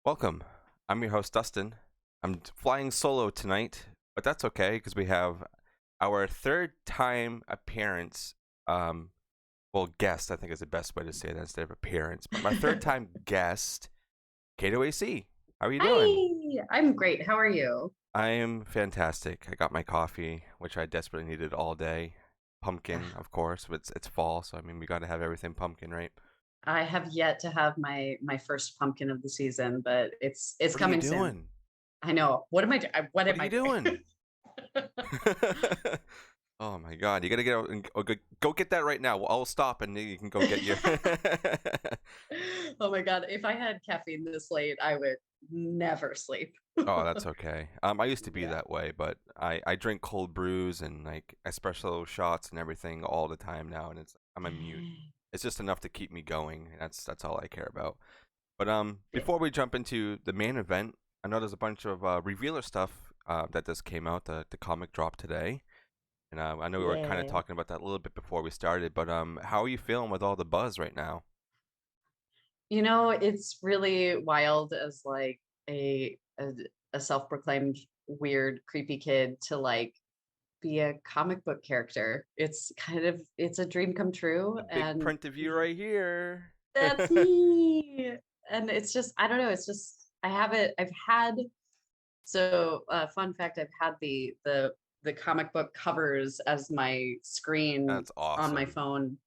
Welcome. I'm your host, Dustin. I'm flying solo tonight, but that's okay because we have our third time appearance. Well, guest, I think is the best way to say that instead of appearance, but my third time guest, Caito Aase. How are you doing? Hi, I'm great. How are you? I am fantastic. I got my coffee, which I desperately needed all day. Pumpkin, Ugh, of course, but it's fall, so I mean, we got to have everything pumpkin, right? I have yet to have my first pumpkin of the season, but it's What are you coming soon. doing? I know. What am I doing? What What am are you I doing? doing? Oh my god, you gotta get out and go get that right now. I'll stop and then you can go get your. Oh my God. If I had caffeine this late, I would never sleep. Oh, that's okay. I used to be Yeah. that way, but I drink cold brews and like espresso shots and everything all the time now, and I'm immune. It's just enough to keep me going. That's all I care about. But Yeah. before we jump into the main event, I know there's a bunch of revealer stuff that just came out. The comic dropped today. And I know we were kind of Yeah. talking about that a little bit before we started, but how are you feeling with all the buzz right now? It's really wild as like a a, a self-proclaimed weird, creepy kid to like be a comic book character. It's a dream come true, The big and print of you right here. that's me. And it's just I don't know, it's just I have it I've had fun fact, I've had the comic book covers as my screen That's on my awesome. phone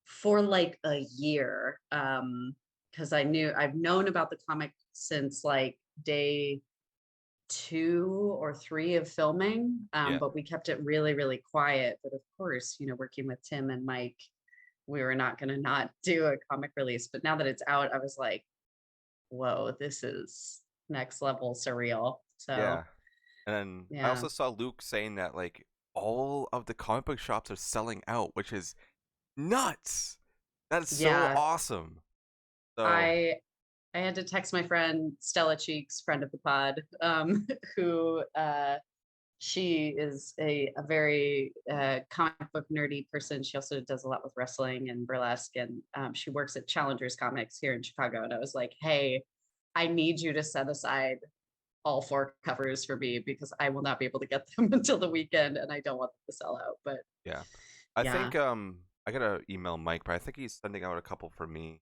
for like a year. Because I've known about the comic since like day 2 or 3 of filming, Yeah. but we kept it really, really quiet. But of course, working with Tim and Mike, we were not going to not do a comic release. But now that it's out, I was like, whoa, this is next level surreal. Yeah. So, And then I yeah. also saw Luke saying that like all of the comic book shops are selling out, which is nuts. That is so Yeah. awesome. So, I I had to text my friend Stella Cheeks, friend of the pod, who she is a very comic book nerdy person. She also does a lot with wrestling and burlesque, and she works at Challengers Comics here in Chicago. And I was like, hey, I need you to set aside all 4 covers for me because I will not be able to get them until the weekend, and I don't want them to sell out. But yeah. I yeah, think I gotta email Mike, but I think he's sending out a couple for me.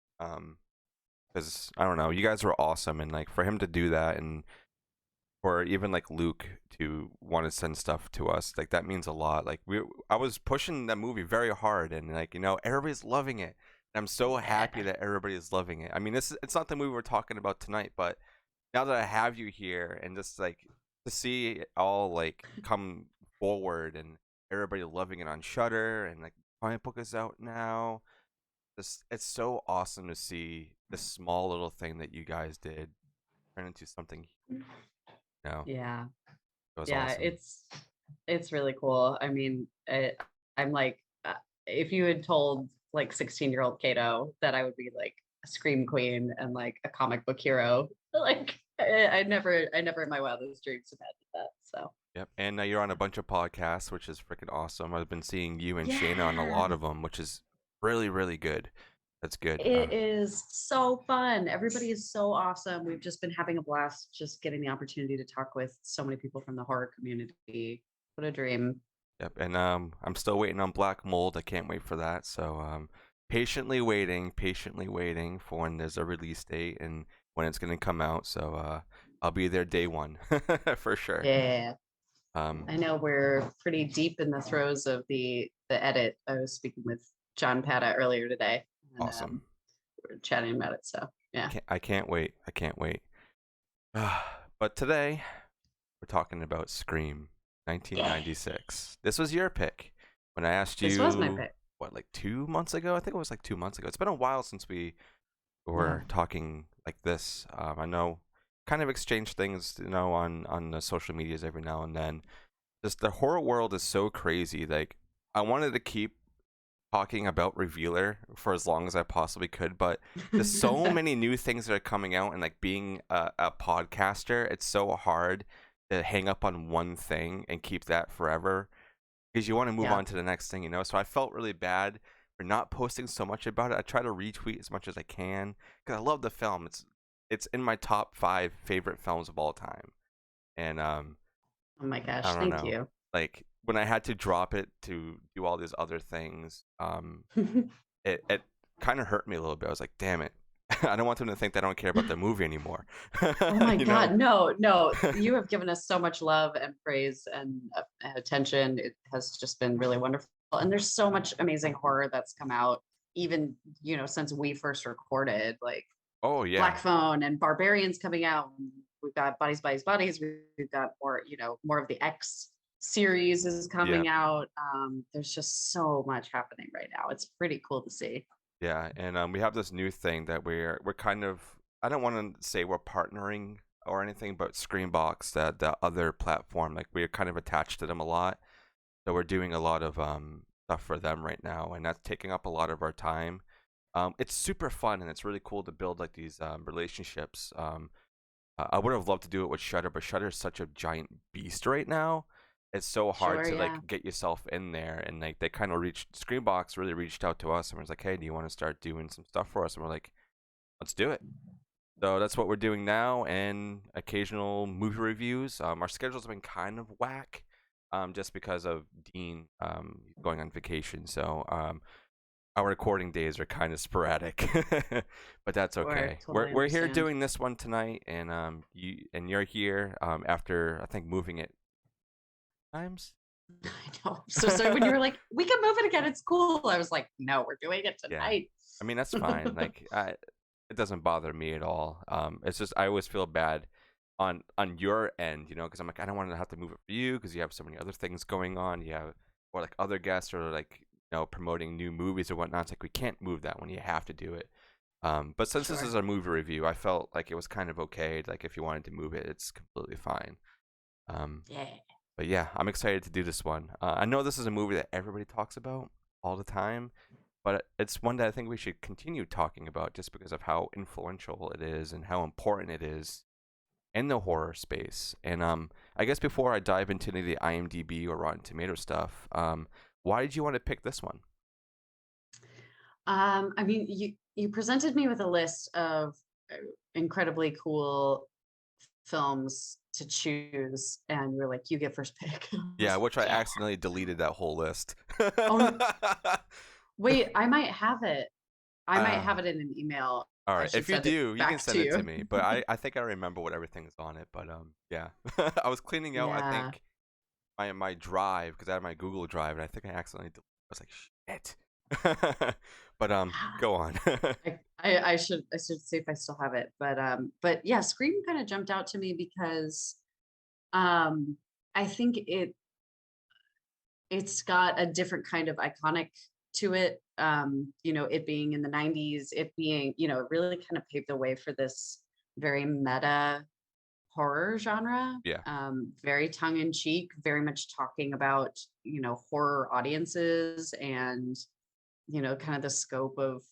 Because I don't know, you guys were awesome, and like for him to do that, and or even like Luke to want to send stuff to us, like that means a lot. I was pushing that movie very hard, and like everybody's loving it. And I'm so happy yeah, that everybody is loving it. I mean, it's not the movie we're talking about tonight, but now that I have you here, and just like to see it all like come forward, and everybody loving it on Shutter, and like the comic book is out now. It's so awesome to see this small little thing that you guys did turn into something. yeah. It was Yeah, awesome. it's really cool. I mean, I'm like, if you had told like 16-year-old Kato that I would be like a scream queen and like a comic book hero, like I never in my wildest dreams imagined that. So Yep. And now you're on a bunch of podcasts, which is freaking awesome. I've been seeing you and Shayna on a lot yeah, of them, which is really, really good. That's good. it is so fun. Everybody is so awesome. We've just been having a blast, just getting the opportunity to talk with so many people from the horror community. What a dream. Yep. And I'm still waiting on Black Mold. I can't wait for that. So patiently waiting for when there's a release date and when it's gonna come out. So I'll be there day one for sure. Yeah. Um, I know we're pretty deep in the throes of the edit. I was speaking with John Pata earlier today, and awesome. we are chatting about it. So yeah, I can't wait. I can't wait. But today we're talking about Scream yeah, 1996. This was your pick when I asked this was my you, pick. what, like 2 months ago? I think it was like 2 months ago. It's been a while since we Yeah, were talking like this. I know, kind of exchange things, on the social medias every now and then. Just the horror world is so crazy. Like, I wanted to keep talking about Revealer for as long as I possibly could, but there's so many new things that are coming out, and like being a podcaster, it's so hard to hang up on one thing and keep that forever because you want to move yeah, on to the next thing. So I felt really bad for not posting so much about it. I try to retweet as much as I can because I love the film. It's it's in my top 5 favorite films of all time. And Oh my I gosh, don't thank know. you. Like when I had to drop it to do all these other things, it kind of hurt me a little bit. I was like, damn it. I don't want them to think that I don't care about the movie anymore. Oh my You know? God, no, no, you have given us so much love and praise and attention. It has just been really wonderful. And there's so much amazing horror that's come out, even, since we first recorded, like Oh yeah. Black Phone and Barbarians coming out. We've got Bodies, Bodies, Bodies. We've got more, more of the X series is Yeah. coming out. There's just so much happening right now. It's pretty cool to see. Yeah, and we have this new thing that we're kind of, I don't want to say we're partnering or anything, but Screenbox, that other platform, like we're kind of attached to them a lot. So we're doing a lot of stuff for them right now, and that's taking up a lot of our time. It's super fun and it's really cool to build like these relationships. I would have loved to do it with Shutter, but Shutter is such a giant beast right now. It's so hard Sure, to yeah. like get yourself in there, and like they kind of Screenbox really reached out to us and was like, "Hey, do you want to start doing some stuff for us?" And we're like, "Let's do it." So that's what we're doing now, and occasional movie reviews. Our schedules have been kind of whack, just because of Dean going on vacation. So our recording days are kind of sporadic, but that's Sure, okay. We're totally we're here understand. doing this one tonight, and you're here after I think moving it times. I know. I'm so sorry when you were like, we can move it again. It's cool. I was like, no, we're doing it Yeah, tonight. I mean that's fine. Like it doesn't bother me at all. It's just I always feel bad on your end, because I'm like I don't want to have to move it for you because you have so many other things going on. You have or like other guests or like promoting new movies or whatnot. It's like we can't move that when you have to do it. But since this is Sure. a movie review, I felt like it was kind of okay. Like if you wanted to move it, it's completely fine. Um, Yeah. but yeah, I'm excited to do this one. I know this is a movie that everybody talks about all the time, but it's one that I think we should continue talking about just because of how influential it is and how important it is in the horror space. And I guess before I dive into any of the IMDb or Rotten Tomato stuff, why did you want to pick this one? I mean, you presented me with a list of incredibly cool films to choose, and you're like, you get first pick. I Yeah, was which I like, yeah. accidentally deleted that whole list. Wait, I might have it. I might uh, have it in an email. all I right, should if you send it do, you can back to send it to you. me. But I think I remember what everything's on it. But yeah, I was cleaning out. I Yeah. think my drive because I had my Google Drive, and I think I accidentally. I was like, shit. But go on. I should see if I still have it. But yeah, Scream kind of jumped out to me because um I think it's got a different kind of iconic to it. It being in the 90s, it being, it really kind of paved the way for this very meta horror genre. Yeah, Very tongue in cheek, very much talking about, horror audiences and, kind of the scope of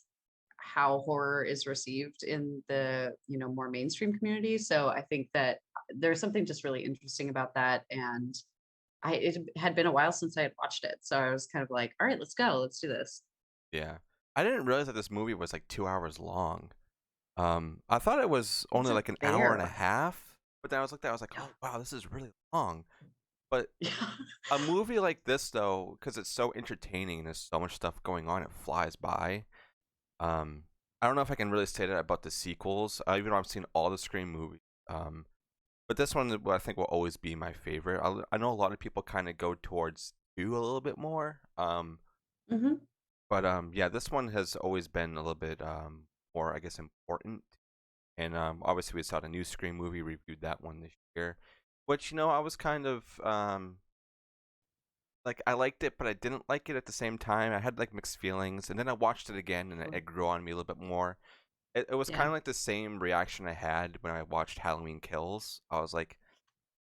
how horror is received in the, more mainstream community. So I think that there's something just really interesting about that. And it had been a while since I had watched it. So I was kind of like, all right, let's go. Let's do this. yeah. I didn't realize that this movie was like 2 hours long. I thought it was It's only a like an hour and a bear. half. But then I was like, I was like, Yeah. oh wow, this is really long. But Yeah. a movie like this though, because it's so entertaining and there's so much stuff going on, it flies by. Um, I don't know if I can really say that about the sequels, even though I've seen all the Scream movies. Um, but this one, I think, will always be my favorite. I know a lot of people kind of go towards two a little bit more. Hmm. But yeah, this one has always been a little bit more, I guess, important. And obviously, we saw the new Scream movie, reviewed that one this year, which I was kind of like I liked it, but I didn't like it at the same time. I had like mixed feelings, and then I watched it again, and it grew on me a little bit more. It was kind Yeah. of like the same reaction I had when I watched Halloween Kills. I was like,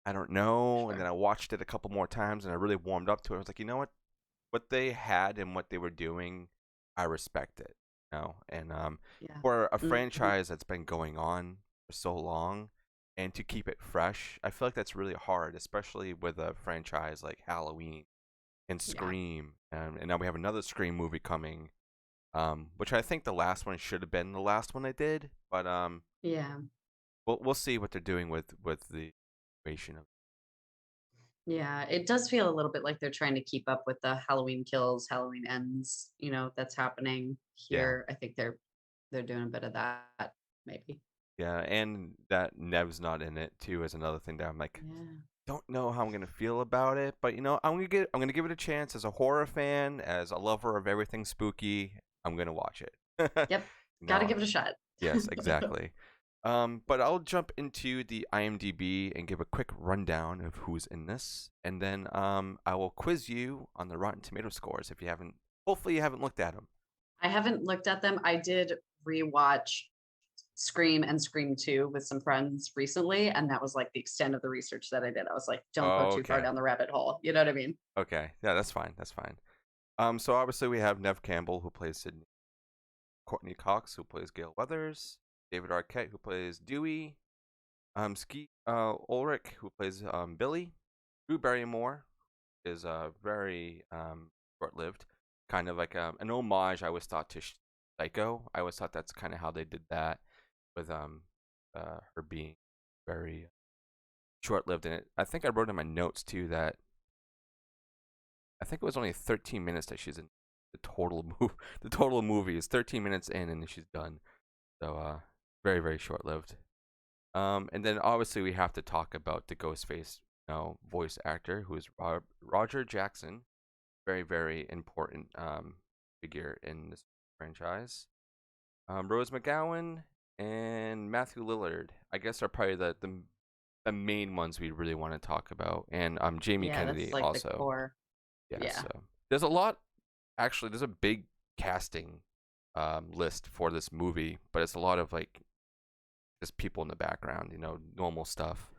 I don't know, and then Sure. I watched it a couple more times, and I really warmed up to it. I was like, you know what they had and what they were doing, I respect it. And Yeah. for a Hmm. franchise that's been going on for so long, and to keep it fresh, I feel like that's really hard, especially with a franchise like Halloween and Yeah. Scream, and now we have another Scream movie coming, which I think the last one should have been the last one they did, but Yeah. we'll see what they're doing with the creation of. Yeah, it does feel a little bit like they're trying to keep up with the Halloween Kills, Halloween Ends, that's happening Yeah. here. I think they're doing a bit of that, maybe. Yeah, and that Nev's not in it too is another thing that I'm like, Yeah. don't know how I'm gonna feel about it, but I'm gonna give it a chance as a horror fan, as a lover of everything spooky. I'm gonna watch it. Yep. Got to No, give it a shot. yes, exactly. But I'll jump into the IMDb and give a quick rundown of who's in this, and then I will quiz you on the Rotten Tomato scores if you haven't. Hopefully, you haven't looked at them. I haven't looked at them. I did rewatch Scream and Scream 2 with some friends recently, and that was like the extent of the research that I did. I was like, don't go too far Okay. down the rabbit hole. You know what I mean? Okay. Yeah, that's fine. That's fine. So obviously we have Nev Campbell who plays Sydney, Courtney Cox who plays Gail Weathers, David Arquette who plays Dewey, Skeet Ulrich who plays Billy, Drew Barrymore is very short-lived, kind of like an homage. I always thought to Psycho. I always thought that's kind of how they did that with her being very short-lived in it. I think I wrote in my notes too that I think it was only 13 minutes that she's in the total the total movie is 13 minutes in and then she's done. So very very short-lived. And then obviously we have to talk about the Ghostface, voice actor who is Roger Jackson, very very important figure in this franchise. Rose McGowan and Matthew Lillard, I guess, are probably the main ones we really want to talk about, and Jamie Yeah, Kennedy that's like the also. core. Yeah, Yeah. so there's a lot. Actually, there's a big casting list for this movie, but it's a lot of like just people in the background, normal stuff.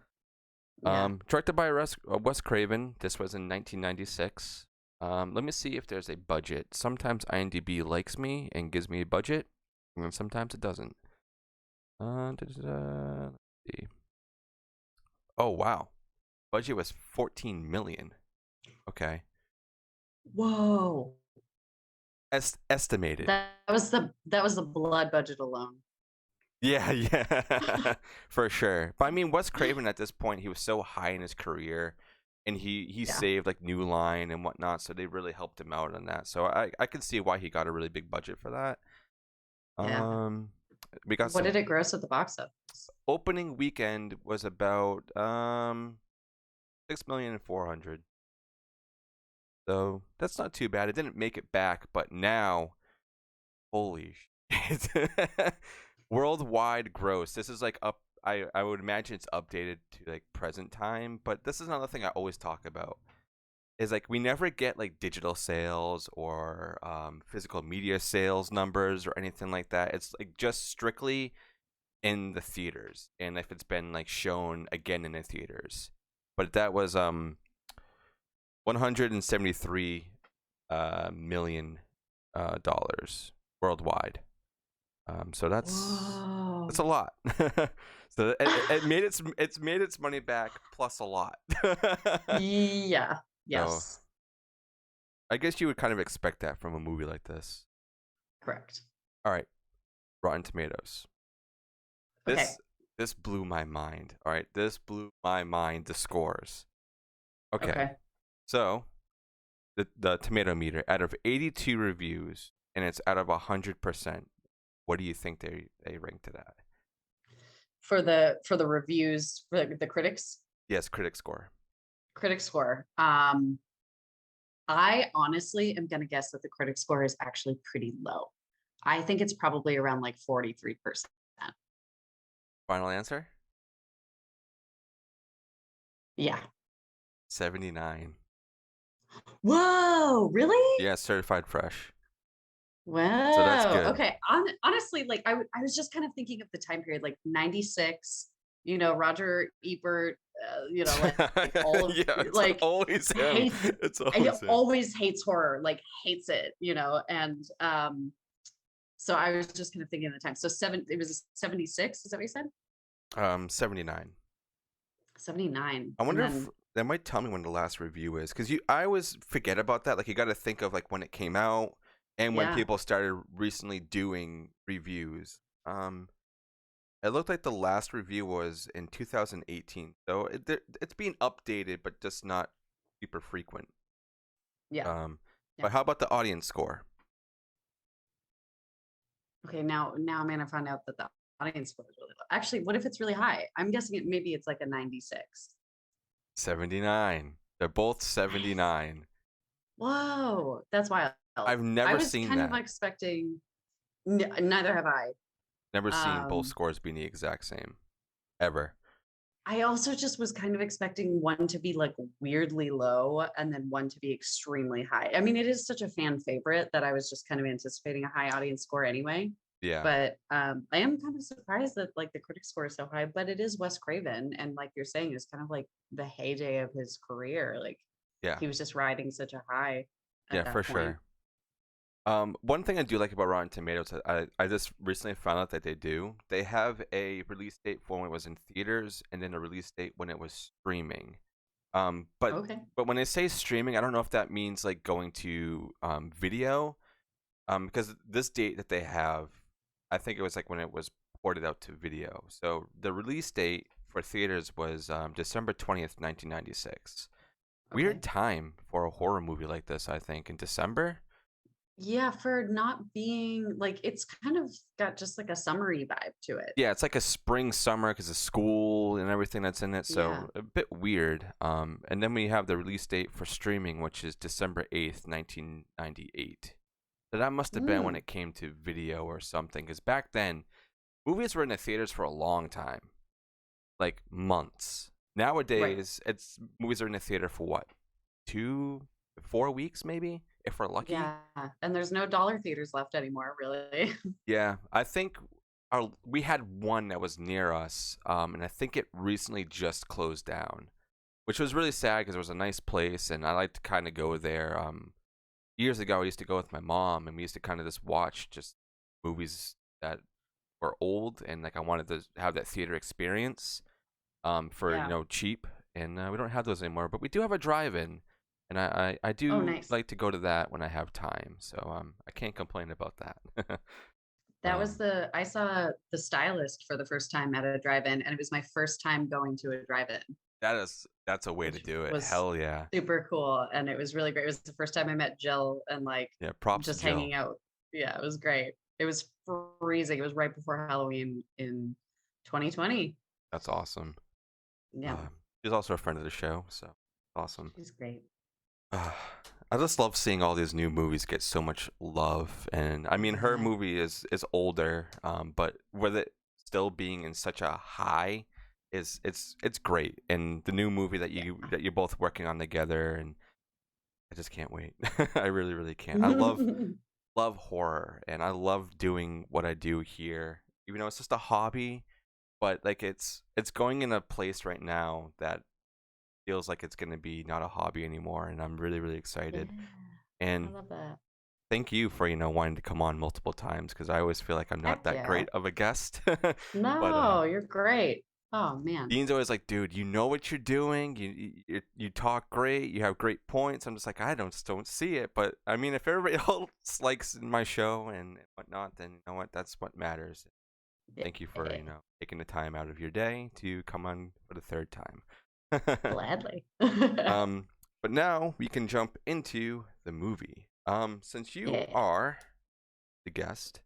Yeah. Directed by Wes Craven. This was in 1996. Let me see if there's a budget. Sometimes IMDb likes me and gives me a budget, and sometimes it doesn't. Let's see. Oh wow, budget was 14 million. Okay, Whoa. estimated. That was the blood budget alone. Yeah, yeah, for sure. But I mean, Wes Craven at this point, he was so high in his career, and he Yeah. saved like New Line and whatnot, so they really helped him out on that. So I could see why he got a really big budget for that. Yeah. We got What did it gross at the box office? opening weekend was about 6,400,000. So that's not too bad. It didn't make it back, but now, holy shit. Worldwide gross. This is like up. I would imagine it's updated to like present time, but this is another thing I always talk about. Is like we never get like digital sales or physical media sales numbers or anything like that. It's like just strictly in the theaters, and if it's been like shown again in the theaters. But that was 173 million dollars worldwide. So that's a lot. So it made its money back plus a lot. Yeah. Yes. So, I guess you would kind of expect that from a movie like this. Correct. All right, Rotten Tomatoes. Okay. This blew my mind. All right, this blew my mind. The scores. Okay. So the tomato meter out of 82 reviews, and it's out of 100%. What do you think they ranked it at? For the reviews, for the critics? Yes, critic score. Critic score. I honestly am going to guess that the critic score is actually pretty low. I think it's probably around like 43%. Final answer? Yeah. 79. Whoa, really? Yeah, certified fresh. Wow. So that's good. Okay. Honestly, like I was just kind of thinking of the time period, like 96, Roger Ebert, like all of, yeah, it's like always him. hates, It's always him. always hates horror, like hates it, and so I was just kind of thinking at the time. So it was 76, is that what you said? 79. 79. I wonder if that might tell me when the last review is, because I always forget about that. Like you got to think of like when it came out and when people started recently doing reviews. It looked like the last review was in 2018, so it's being updated, but just not super frequent. Yeah. But Yeah. how about the audience score? Okay, now I'm gonna find out that the audience score is really low. Actually, what if it's really high? I'm guessing maybe it's like a 96. 79. They're both Nice. 79. Whoa, that's wild. I've I never was seen kind of that. expecting, neither have I. Never seen both Um, scores being the exact same ever. I also just was kind of expecting one to be like weirdly low and then one to be extremely high. I mean, it is such a fan favorite that I was just kind of anticipating a high audience score anyway. Yeah. But I am kind of surprised that like the critic score is so high, but it is Wes Craven. And like you're saying, it's kind of like the heyday of his career. Like Yeah. he was just riding such a high Yeah, at for that point. sure. One thing I do like about Rotten Tomatoes, I just recently found out that they do. They have a release date for when it was in theaters, and then a release date when it was streaming. But Okay. when they say streaming, I don't know if that means like going to video. Because this date that they have, I think it was like when it was ported out to video. So the release date for theaters was December 20th, 1996. Weird Okay. time for a horror movie like this, I think, in December. Yeah, for not being like it's kind of got just like a summery vibe to it. Yeah, it's like a spring summer because of school and everything that's in it, Yeah. so a bit weird. And then we have the release date for streaming, which is December 8th, 1998. So that must have been when Mm, it came to video or something, because back then movies were in the theaters for a long time, like months. right. Nowadays, it's movies are in the theater for what, 2 4 weeks maybe, if we're lucky. Yeah. And there's no dollar theaters left anymore, really. Yeah, I think we had one that was near us, and I think it recently just closed down, which was really sad because it was a nice place, and I like to kind of go there. Years ago, I used to go with my mom, and we used to kind of just watch just movies that were old, and like I wanted to have that theater experience, for Yeah. cheap, and we don't have those anymore, but we do have a drive-in, and I Oh, do nice. like to go to that when I have time, so I can't complain about that. That was um, I saw The Stylist for the first time at a drive-in, and it was my first time going to a drive-in, that's a way to which do it. was Hell yeah. super cool. And it was really great. It was the first time I met Jill and like Yeah, props to just Jill. hanging out. Yeah, it was great. It was freezing. It was right before Halloween in 2020. That's awesome. Yeah, She's also a friend of the show, so awesome. she's great. Uh, I just love seeing all these new movies get so much love, and I mean, her Yeah. movie is older, but with it still being in such a high, it's great. And the new movie that Yeah. you're both working on together, and I just can't wait. I really really can't. I love horror, and I love doing what I do here, even though it's just a hobby. But like it's going in a place right now that feels like it's going to be not a hobby anymore, and I'm really really Yeah. excited. I And love that. thank you for wanting to come on multiple times, because I always feel like I'm not Heck that yeah. great of a guest. But No, you're great. Oh man. Dean's always like, dude, you know what you're doing, you talk great, you have great points. I'm just like, I don't see it. But I mean, if everybody else likes my show and whatnot, then you know what, that's what matters. Thank you for Yeah, taking the time out of your day to come on for the third time. gladly. um, but now we can jump into the movie. Since you Yeah. are the guest,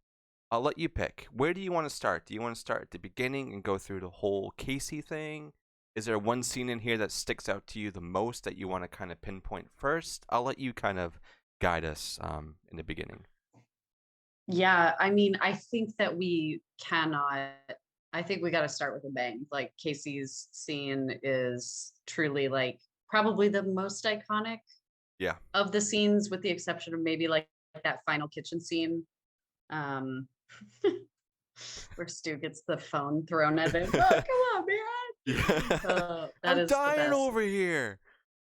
I'll let you pick. Where do you want to start? Do you want to start at the beginning and go through the whole Casey thing? Is there one scene in here that sticks out to you the most that you want to kind of pinpoint first? I'll let you kind of guide us in the beginning. Yeah, I mean, I think that we cannot, I think we got to start with a bang. Like Casey's scene is truly like probably the most iconic Yeah. of the scenes, with the exception of maybe like that final kitchen scene. Um, where Stu gets the phone thrown at him. Oh, come on, man. Yeah. That I'm is the dying best. over here.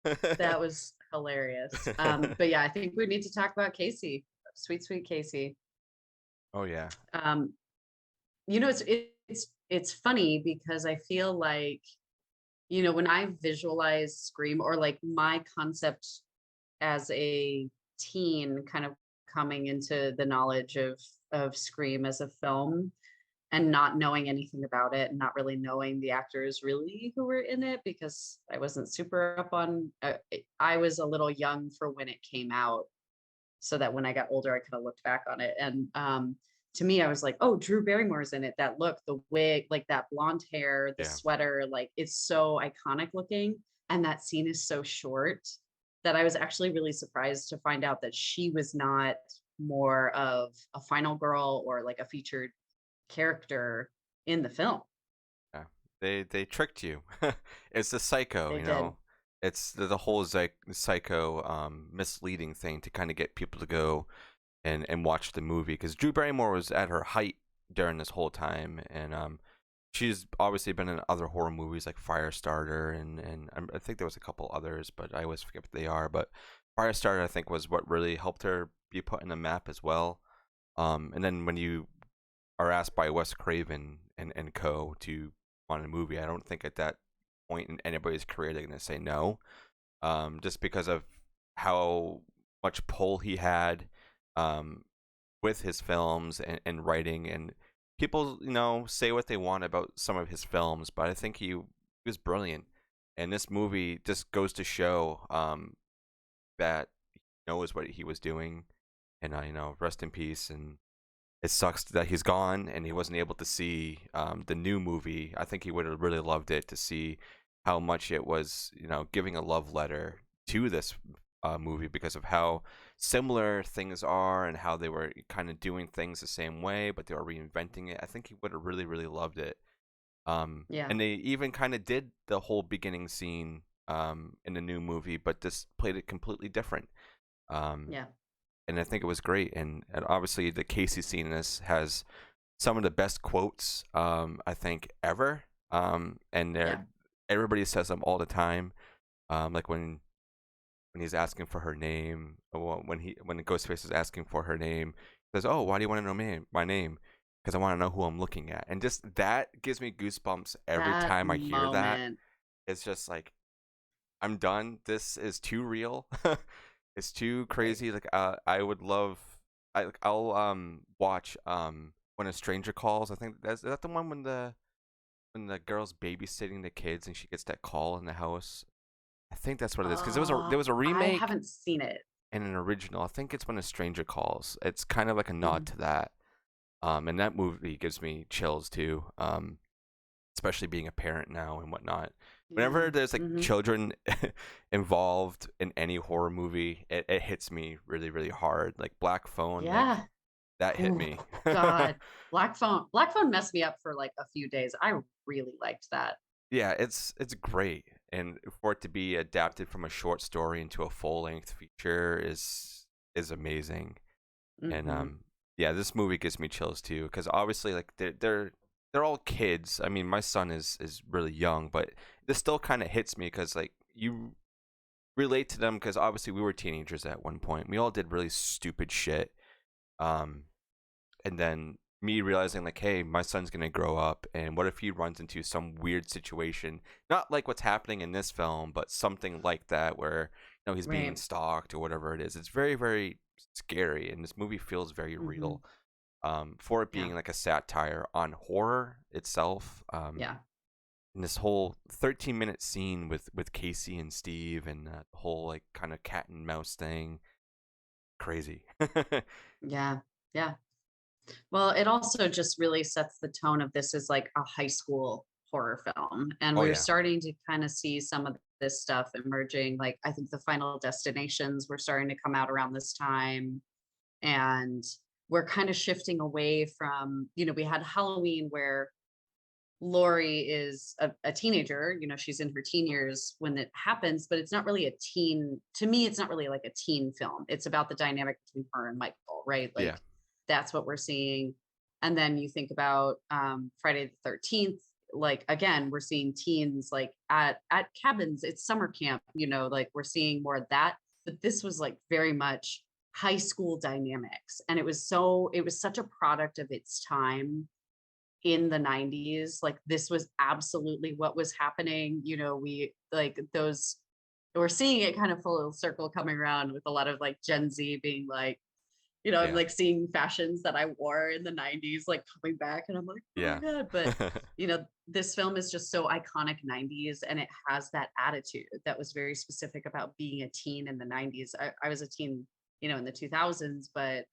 That was hilarious. But yeah, I think we need to talk about Casey. Sweet, sweet Casey. Oh yeah. Um, you know, it's funny because I feel like, when I visualize Scream, or like my concept as a teen kind of coming into the knowledge of Scream as a film, and not knowing anything about it and not really knowing the actors really who were in it because I wasn't super up on I was a little young for when it came out, so that when I got older I could have looked back on it. And to me, I was like, oh, Drew Barrymore's in it. That look, the wig, like that blonde hair, the Yeah. sweater, like it's so iconic looking. And that scene is so short that I was actually really surprised to find out that she was not more of a final girl or like a featured character in the film. Yeah. They tricked you. It's the Psycho, They you did. know. It's the whole Psycho misleading thing to kind of get people to go and watch the movie, because Drew Barrymore was at her height during this whole time, and she's obviously been in other horror movies like Firestarter, and I think there was a couple others, but I always forget what they are. But Firestarter, I think, was what really helped her be put in the map as well. And then when you are asked by Wes Craven and co to on a movie, I don't think at that point in anybody's career they're gonna say no, just because of how much pull he had, um, with his films and writing. And people, say what they want about some of his films, but I think he was brilliant. And this movie just goes to show that he knows what he was doing. And rest in peace. And it sucks that he's gone and he wasn't able to see the new movie. I think he would have really loved it to see how much it was, giving a love letter to this movie, because of how similar things are and how they were kind of doing things the same way, but they were reinventing it. I think he would have really, really loved it. Yeah. And they even kind of did the whole beginning scene in the new movie, but just played it completely different. Um, Yeah. and I think it was great. And obviously, the Casey scene in this has some of the best quotes I think ever. And Yeah. everybody says them all the time. Like when he's asking for her name, or when Ghostface is asking for her name, he says, "Oh, why do you want to know my name? Because I want to know who I'm looking at." And just that gives me goosebumps every That time I hear that. moment. It's just like, I'm done. This is too real. It's too Right. crazy. Like I would love. I'll watch When a Stranger Calls. I think is that the one when the girl's babysitting the kids and she gets that call in the house. I think that's what it is, because there was a I remake haven't seen it. and an original. I think it's When a Stranger Calls. It's kind of like a nod Mhm. to that. And that movie gives me chills too. Especially being a parent now and whatnot. Yeah. Whenever there's like Hmm. children involved in any horror movie, it hits me really, really hard. Like Black Phone, like Yeah. that hit Oh me. God. Black Phone messed me up for like a few days. I really liked that. Yeah, it's great, and for it to be adapted from a short story into a full length feature is amazing. And Hmm. yeah, this movie gives me chills too, because obviously, like, they're all kids. I mean, my son is really young, but this still kind of hits me because, like, you relate to them, because obviously we were teenagers at one point. We all did really stupid shit. Um, and then me realizing, like, hey, my son's gonna grow up, and what if he runs into some weird situation, not like what's happening in this film, but something like that, where he's being Right. stalked or whatever it is. It's very, very scary, and this movie feels very Hmm. real, for it Yeah. being like a satire on horror itself. Yeah. And this whole 13-minute scene with Casey and Steve, and the whole like kind of cat and mouse thing, crazy. Yeah. Yeah. Well, it also just really sets the tone of this as like a high school horror film. And Oh we're yeah. starting to kind of see some of this stuff emerging. Like, I think the Final Destinations were starting to come out around this time. And we're kind of shifting away from, we had Halloween where Lori is a teenager, she's in her teen years when it happens, but it's not really a teen, to me, it's not really like a teen film. It's about the dynamic between her and Michael, right? Like Yeah. that's what we're seeing. And then you think about Friday the 13th, like again, we're seeing teens like at cabins, it's summer camp, like we're seeing more of that. But this was like very much high school dynamics. And it was such a product of its time in the 90s. Like this was absolutely what was happening. We like those, we're seeing it kind of full circle coming around with a lot of like Gen Z being like, I'm Yeah. like seeing fashions that I wore in the 90s like coming back, and I'm like, oh my Yeah. god. But this film is just so iconic 90s, and it has that attitude that was very specific about being a teen in the 90s. I was a teen, in the 2000s, but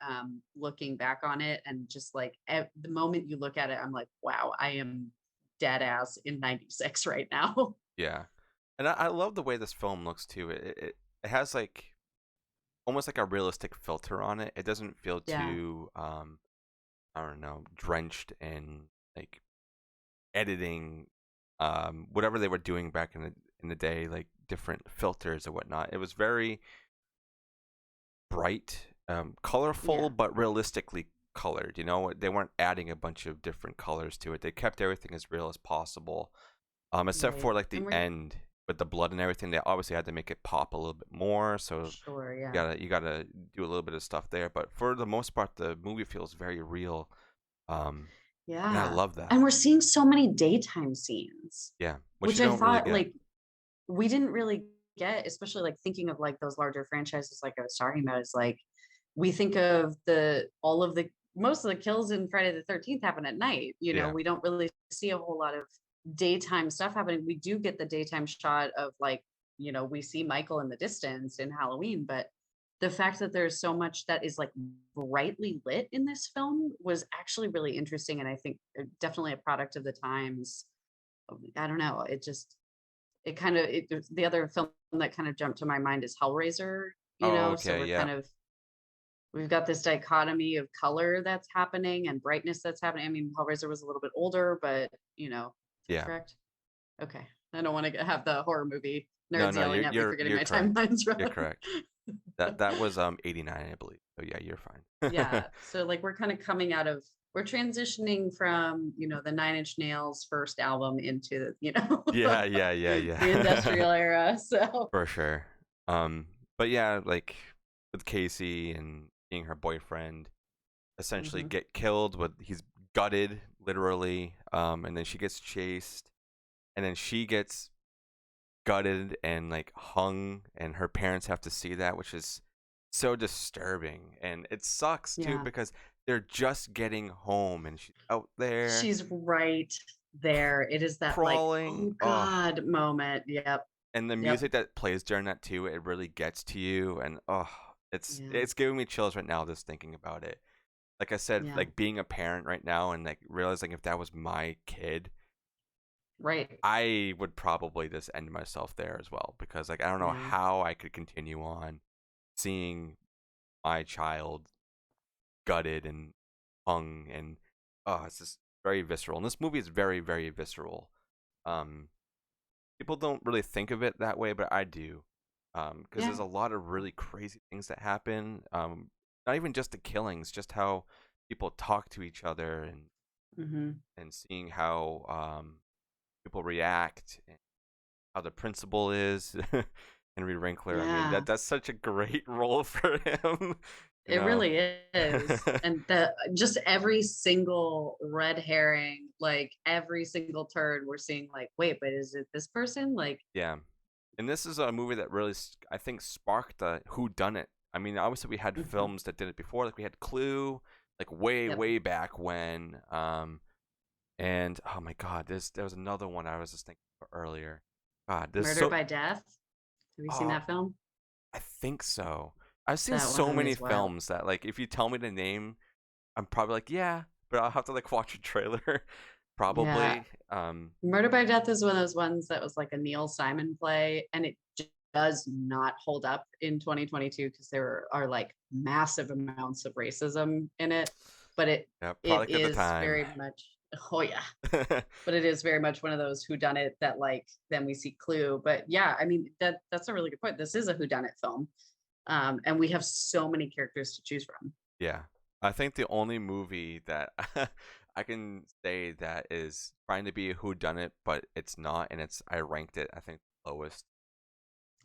looking back on it, and just like the moment you look at it, I'm like, wow, I am dead ass in 96 right now. Yeah. And I love the way this film looks too. It has like almost like a realistic filter on it. It doesn't feel Yeah. too I don't know, drenched in like editing, whatever they were doing back in the day, like different filters or whatnot. It was very bright, colorful, Yeah. but realistically colored. They weren't adding a bunch of different colors to it. They kept everything as real as possible. Except for Right. like And the we're end with the blood and everything. They obviously had to make it pop a little bit more. So sure, you yeah. gotta you gotta do a little bit of stuff there. But for the most part, the movie feels very real. Um, and I Yeah. love that. And we're seeing so many daytime scenes, Yeah, which which you I don't really thought get. like we didn't really get, especially like thinking of like those larger franchises like I was talking about, is like we think of the all of the most of the kills in Friday the 13th happen at night. Yeah, We don't really see a whole lot of daytime stuff happening. We do get the daytime shot of like, we see Michael in the distance in Halloween, but the fact that there's so much that is like brightly lit in this film was actually really interesting, and I think definitely a product of the times. I don't know. It kind of the other film that kind of jumped to my mind is Hellraiser. oh, So okay, yeah, we've got this dichotomy of color that's happening and brightness that's happening. I mean, Hellraiser was a little bit older, but is that yeah. correct? Okay, I don't want to have the horror movie No, nerds no, yelling you're at me you're for getting you're my correct. timelines You're wrong. correct. That was 89, I believe. So yeah, you're fine. Yeah, so like we're kind of coming out of we're transitioning from the Nine Inch Nails first album into Yeah, yeah, yeah, the yeah. industrial era. So For sure. But yeah, like with Casey and being her boyfriend, essentially mhm. get killed. With he's gutted, literally. And then she gets chased, and then she gets gutted and like hung, and her parents have to see that, which is so disturbing. And it sucks too Yeah, because they're just getting home, and she's out there she's right there. It is that like, crawling. oh Oh, God moment. Yep. and the Yep. music that plays during that too, it really gets to you. And oh, it's Yeah. it's giving me chills right now just thinking about it. Like I said, Yeah. like being a parent right now and like realizing if that was my kid, Right. I would probably just end myself there as well, because like I don't know Yeah. how I could continue on seeing my child gutted and hung. And oh, it's just very visceral. And this movie is very, very visceral. Um, People don't really think of it that way, but I do. Because Yeah. there's a lot of really crazy things that happen. Not even just the killings, just how people talk to each other, Hmm. and seeing how people react, and how the principal is. Henry Winkler. I mean, Yeah. that's such a great role for him. You It know. really is. And the just every single red herring, like every single turn, we're seeing like, wait, but is it this person? Like, Yeah, and this is a movie that really, I think, sparked the who done it. I mean, obviously we had mhm. films that did it before, like we had Clue, like way, Yep. way back when. And oh my God, there was another one I was just thinking of earlier. God, there's Murder so. by Death. Have you seen Oh, that film? I think so. I've seen That so one many is wild. films that, like, if you tell me the name, I'm probably like, yeah, but I'll have to like watch a trailer, Yeah. probably. Murder by Death is one of those ones that was like a Neil Simon play, and it does not hold up in 2022 because there are like massive amounts of racism in it. But Yeah, it product of the is time. very much, oh yeah, but it is very much one of those whodunit that like then we see Clue. But yeah, I mean that's a really good point. This is a whodunit film, and we have so many characters to choose from. Yeah. I think the only movie that I can say that is trying to be a whodunit, but it's not, and I ranked it, I think, lowest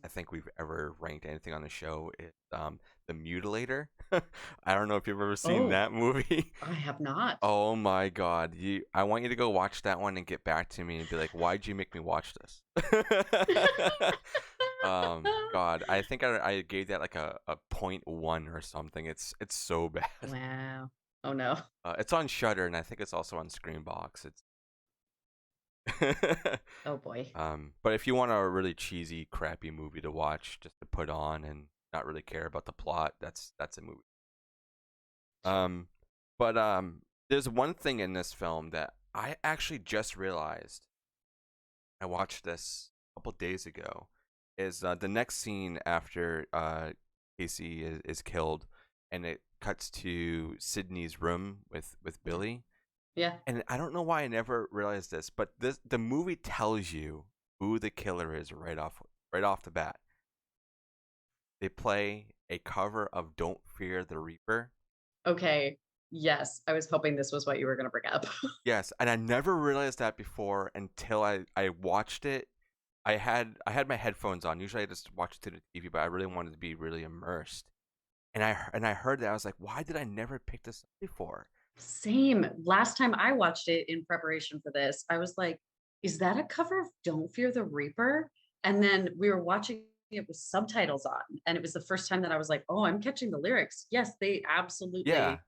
I think we've ever ranked anything on the show is The Mutilator. I don't know if you've ever seen Oh, that movie. I have not. Oh my God. I want you to go watch that one and get back to me and be like, why'd you make me watch this? God, I think I gave that like a 0.1 or something. It's so bad. Wow. Oh no. It's on Shudder, and I think it's also on Screambox. It's Oh boy. but if you want a really cheesy, crappy movie to watch, just to put on and not really care about the plot, that's a movie. Um, but there's one thing in this film that I actually just realized. I watched this a couple days ago. Is the next scene after Casey is killed, and it cuts to Sydney's room with Billy. Yeah. And I don't know why I never realized this, but the movie tells you who the killer is right off the bat. They play a cover of "Don't Fear the Reaper." Okay. Yes. I was hoping this was what you were going to bring up. Yes, and I never realized that before until I watched it. I had my headphones on. Usually I just watch it to the TV, but I really wanted to be really immersed. And I heard that I was like, why did I never pick this up before? Same. Last time I watched it in preparation for this, I was like, is that a cover of Don't Fear the Reaper? And then we were watching it with subtitles on. And it was the first time that I was like, oh, I'm catching the lyrics. Yes, they Yeah. absolutely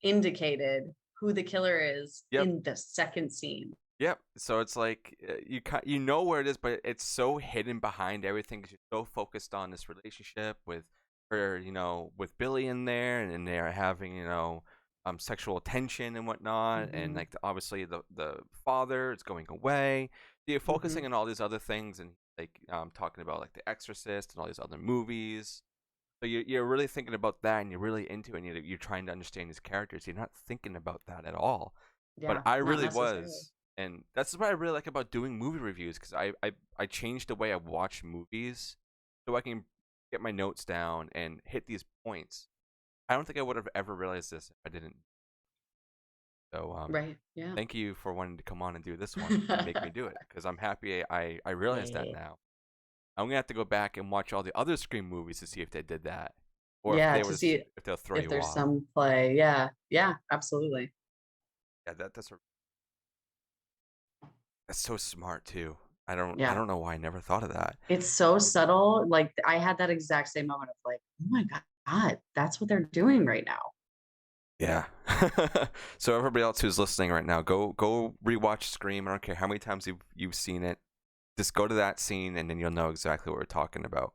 indicated who the killer is Yep. in the second scene. Yep. So it's like you know where it is, but it's so hidden behind everything because you're so focused on this relationship with her, with Billy in there, and they're having sexual tension and whatnot, and Hmm. like obviously the father is going away. So you're Hmm. focusing on all these other things, and like talking about like The Exorcist and all these other movies. So you're really thinking about that, and you're really into it, and you're trying to understand these characters. You're not thinking about that at all, but Yeah, I not really necessarily. was, and that's what I really like about doing movie reviews because I changed the way I watch movies so I can get my notes down and hit these points. I don't think I would have ever realized this if I didn't. So Right. Yeah. thank you for wanting to come on and do this one and make me do it because I'm happy I realized that Yeah. now. I'm gonna have to go back and watch all the other Scream movies to see if they did that, or Yeah. To see if they'll throw if you there's off. some play. Yeah. Yeah. Absolutely. Yeah, that's so smart too. I Yeah. don't know why I never thought of that. It's so subtle. Like I had that exact same moment of like, oh my God, that's what they're doing right now. Yeah. So everybody else who's listening right now, go rewatch Scream. I don't care how many times you've seen it. Just go to that scene and then you'll know exactly what we're talking about.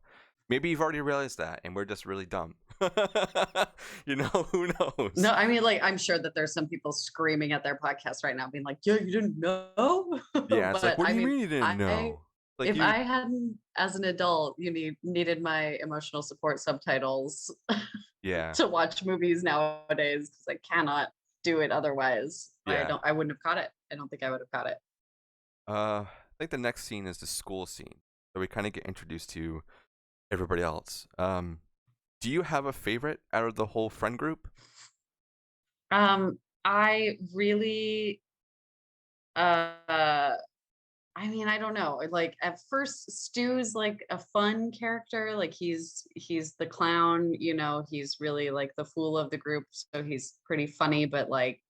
Maybe you've already realized that and we're just really dumb. Who No, knows? I mean, like, I'm sure that there's some people screaming at their podcast right now, being like, "Yeah, you didn't know." Yeah, it's like, But what I do you mean, mean you didn't know? Like if you I hadn't, as an adult, needed my emotional support subtitles Yeah. to watch movies nowadays because I cannot do it otherwise. Yeah. I wouldn't have caught it. I don't think I would have caught it. I think the next scene is the school scene. So we kind of get introduced to everybody else. Do you have a favorite out of the whole friend group? I really, uh, I mean, I don't know. Like at first, Stu's like a fun character. Like he's the clown. He's really like the fool of the group. So he's pretty funny. But like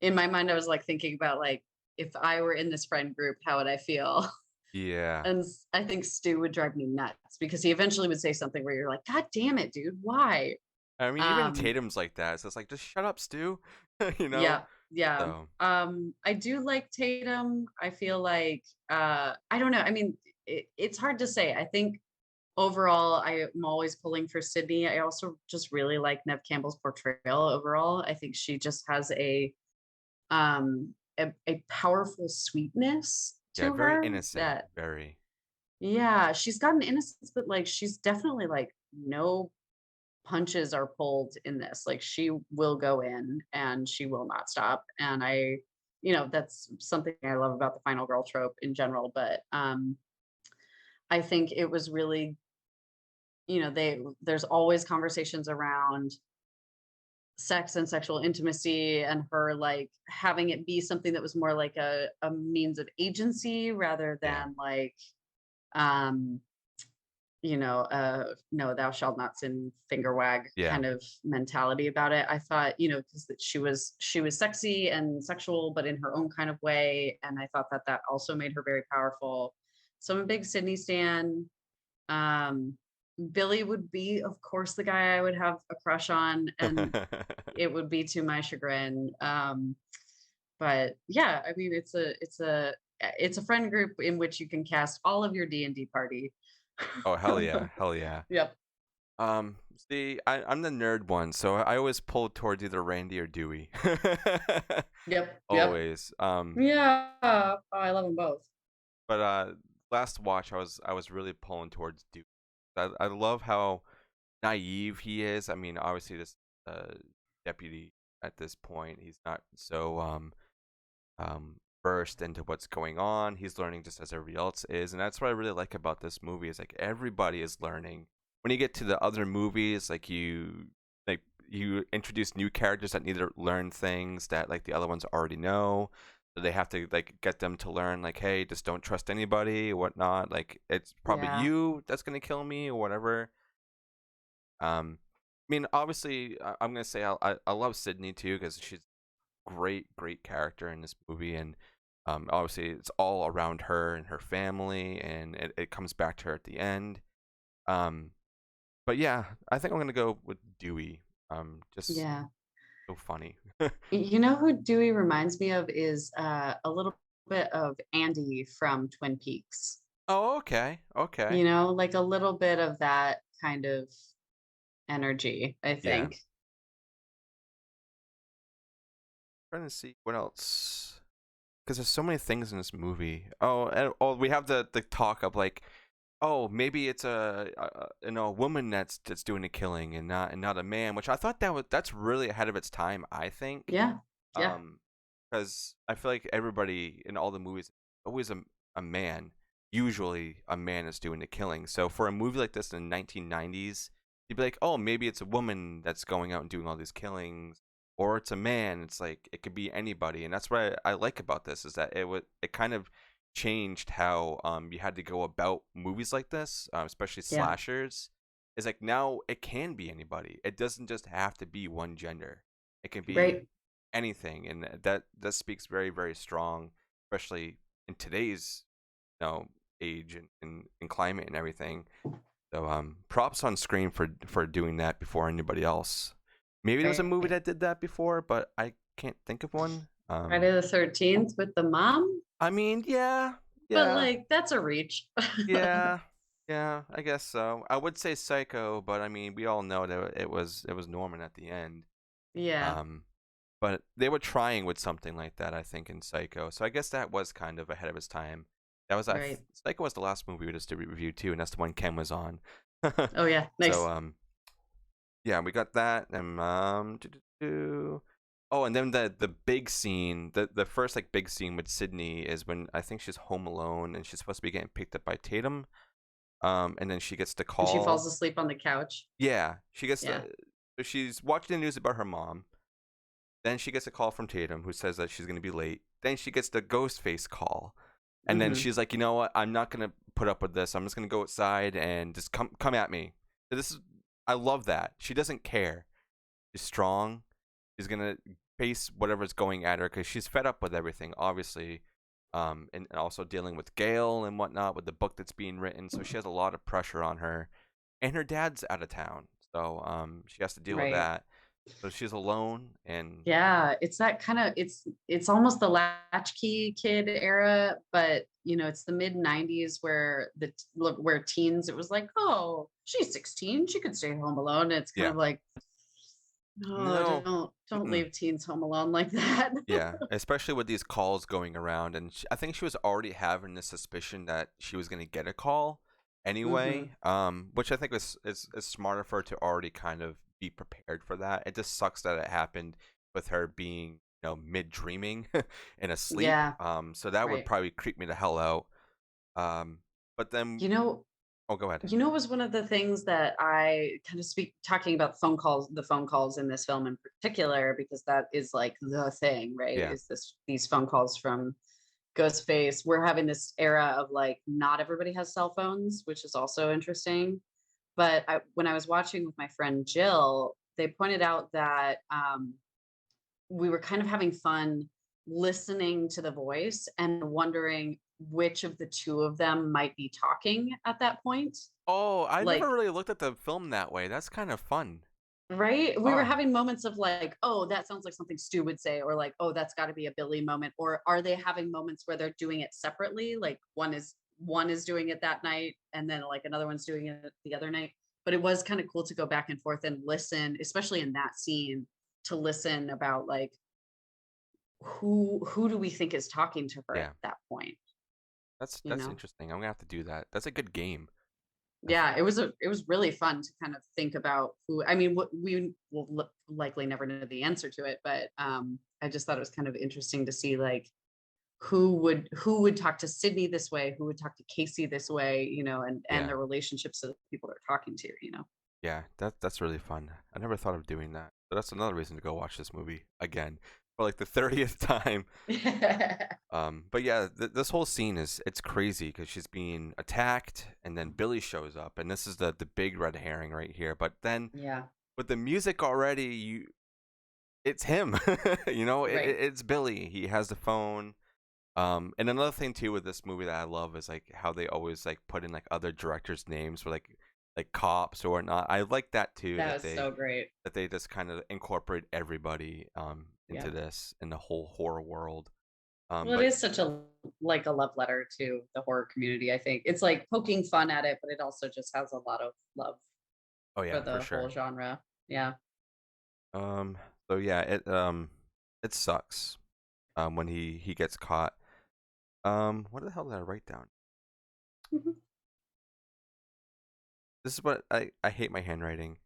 in my mind, I was like thinking about like if I were in this friend group, how would I feel? Yeah. And I think Stu would drive me nuts because he eventually would say something where you're like, God damn it, dude, why? I mean, even Um, Tatum's like that. So it's like, just shut up, Stu. you know? Yeah, yeah. So, I do like Tatum. I feel like I don't know. I mean, it's hard to say. I think overall, I'm always pulling for Sydney. I also just really like Nev Campbell's portrayal overall. I think she just has a powerful sweetness yeah, to very her innocent. that Very. yeah, she's got an innocence, but like she's definitely like no punches are pulled in this. Like she will go in and she will not stop. And that's something I love about the final girl trope in general. But I think it was really, there's always conversations around sex and sexual intimacy and her like having it be something that was more like a means of agency rather Yeah. than like um no, thou shalt not sin, finger wag Yeah. kind of mentality about it. I thought, because she was sexy and sexual, but in her own kind of way. And I thought that also made her very powerful. So I'm a big Sydney stan. Um, Billy would be, of course, the guy I would have a crush on, and it would be to my chagrin. But yeah, I mean, it's a friend group in which you can cast all of your D&D party. Oh, hell yeah, hell yeah. Yep. See, I'm the nerd one, so I always pull towards either Randy or Dewey. Yep. Yep. Always. Yeah. Oh, I love them both. But last watch, I was really pulling towards Dewey. I love how naive he is. I mean, obviously this deputy at this point, he's not so versed into what's going on. He's learning just as everybody else is, and that's what I really like about this movie. Is like everybody is learning. When you get to the other movies, like you introduce new characters that need to learn things that like the other ones already know. So they have to like get them to learn like, hey, just don't trust anybody or whatnot. Like it's probably Yeah. you that's gonna kill me or whatever. I mean, obviously, I'm gonna say I love Sydney too because she's great character in this movie, and obviously it's all around her and her family, and it comes back to her at the end. Um, but yeah, I think I'm gonna go with Dewey. Just Yeah. so funny. You know who Dewey reminds me of is a little bit of Andy from Twin Peaks. Oh, okay, okay, You know, like a little bit of that kind of energy, I yeah. think. Trying to see what else because there's so many things in this movie. Oh, and we have the talk of like, oh, maybe it's a woman that's doing the killing and not a man, which I thought that's really ahead of its time. I think, Yeah. Yeah. um, because I feel like everybody in all the movies always a man. Usually, a man is doing the killing. So for a movie like this in the 1990s, you'd be like, oh, maybe it's a woman that's going out and doing all these killings, or it's a man. It's like it could be anybody, and that's what I like about this is that it kind of changed how you had to go about movies like this, especially Yeah. slashers. Is like now it can be anybody. It doesn't just have to be one gender. It can be Right. anything, and that speaks very strong, especially in today's age and climate and everything. So props on screen for doing that before anybody else. Maybe there was a movie Right. that did that before, but I can't think of one. Friday the 13th with the mom, I mean, yeah, but yeah, like that's a reach. yeah, yeah. I guess so. I would say Psycho, but I mean, we all know that it was Norman at the end. Yeah. Um, but they were trying with something like that, I think, in Psycho. So I guess that was kind of ahead of its time. That was Right. Psycho was the last movie we just did review too, and that's the one Ken was on. Oh yeah. So Nice. yeah, we got that, and oh, and then the big scene, the first like big scene with Sydney is when I think she's home alone and she's supposed to be getting picked up by Tatum. And then she gets the And she call. falls asleep on the couch. Yeah, she gets Yeah. the. So she's watching the news about her mom. Then she gets a call from Tatum who says that she's gonna be late. Then she gets the ghost face call, and then Hmm. she's like, you know what? I'm not gonna put up with this. I'm just gonna go outside and just come at me. So this is I love that. She doesn't care. She's strong. She's gonna face whatever's going at her because she's fed up with everything, obviously. And also dealing with Gail and whatnot with the book that's being written. So she has a lot of pressure on her, and her dad's out of town, so she has to deal with Right. that. So she's alone, and Yeah, it's that kind of it's almost the latchkey kid era, but it's the mid 90s where where teens it was like, "Oh, she's 16, she could stay home alone." And it's kind yeah, of like, "No, no, don't mm-mm. leave teens home alone like that." Yeah, especially with these calls going around, and I think she was already having the suspicion that she was gonna get a call Hmm. anyway. Which I think is smarter for her to already kind of be prepared for that. It just sucks that it happened with her being mid dreaming and asleep. Yeah, So that would right. probably creep me the hell out. But then You know, oh, go ahead. was one of the things that I kind of speak talking about the phone calls in this film in particular, because that is like the thing, right? Yeah, Is these phone calls from Ghostface. We're having this era of like not everybody has cell phones, which is also interesting. But when I was watching with my friend Jill, they pointed out that we were kind of having fun listening to the voice and wondering which of the two of them might be talking at that point. Oh, I never Like, really looked at the film that way. That's kind of fun. right? We were Oh, having moments of like, oh, that sounds like something Stu would say, or like, oh, that's got to be a Billy moment. Or are they having moments where they're doing it separately? Like one is doing it that night, and then like another one's doing it the other night. But it was kind of cool to go back and forth and listen, especially in that scene, to listen about like who do we think is talking to her at yeah. that point, That's you that's know? interesting. I'm gonna have to do that. That's a good game. Yeah, it was really fun to kind of think about who. I mean, what we will likely never know the answer to it, but I just thought it was kind of interesting to see like who would talk to Sydney this way, who would talk to Casey this way, and Yeah, the relationships of the people they're talking to. yeah. That's really fun. I never thought of doing that. But that's another reason to go watch this movie again for like the 30th time. But yeah, this whole scene it's crazy because she's being attacked, and then Billy shows up, and this is the big red herring right here. But then Yeah, with the music already, it's him. right. It's Billy. He has the phone. And another thing too with this movie that I love is like how they always like put in like other directors' names for like cops or whatnot. I like that too That was so great. that they just kind of incorporate everybody Yeah. into this in the whole horror world. Well, it But is such a love letter to the horror community. I think it's like poking fun at it, but it also just has a lot of love oh for yeah, for the whole sure. genre. Yeah. Um so yeah, it sucks when he gets caught. What the hell did I write down? Mhm. This is what I hate my handwriting.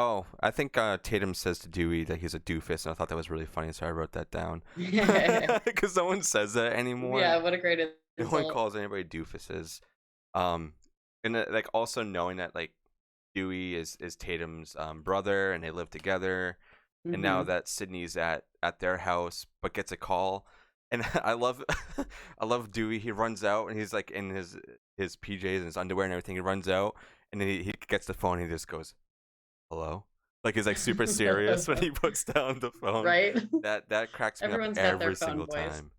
Oh, I think Tatum says to Dewey that he's a doofus, and I thought that was really funny, so I wrote that down. Because no one says that anymore. Yeah, what a great No one insult. calls anybody doofuses. Um, and like also knowing that like Dewey is Tatum's brother, and they live together, and now Hmm. that Sydney's at their house, but gets a call, and I love I love Dewey. He runs out, and he's like in his PJs and his underwear and everything. He runs out, and then he gets the phone, and he just goes, hello, like he's like super serious when he puts down the phone. Right? That cracks me up Everyone's got their every phone single voice. time.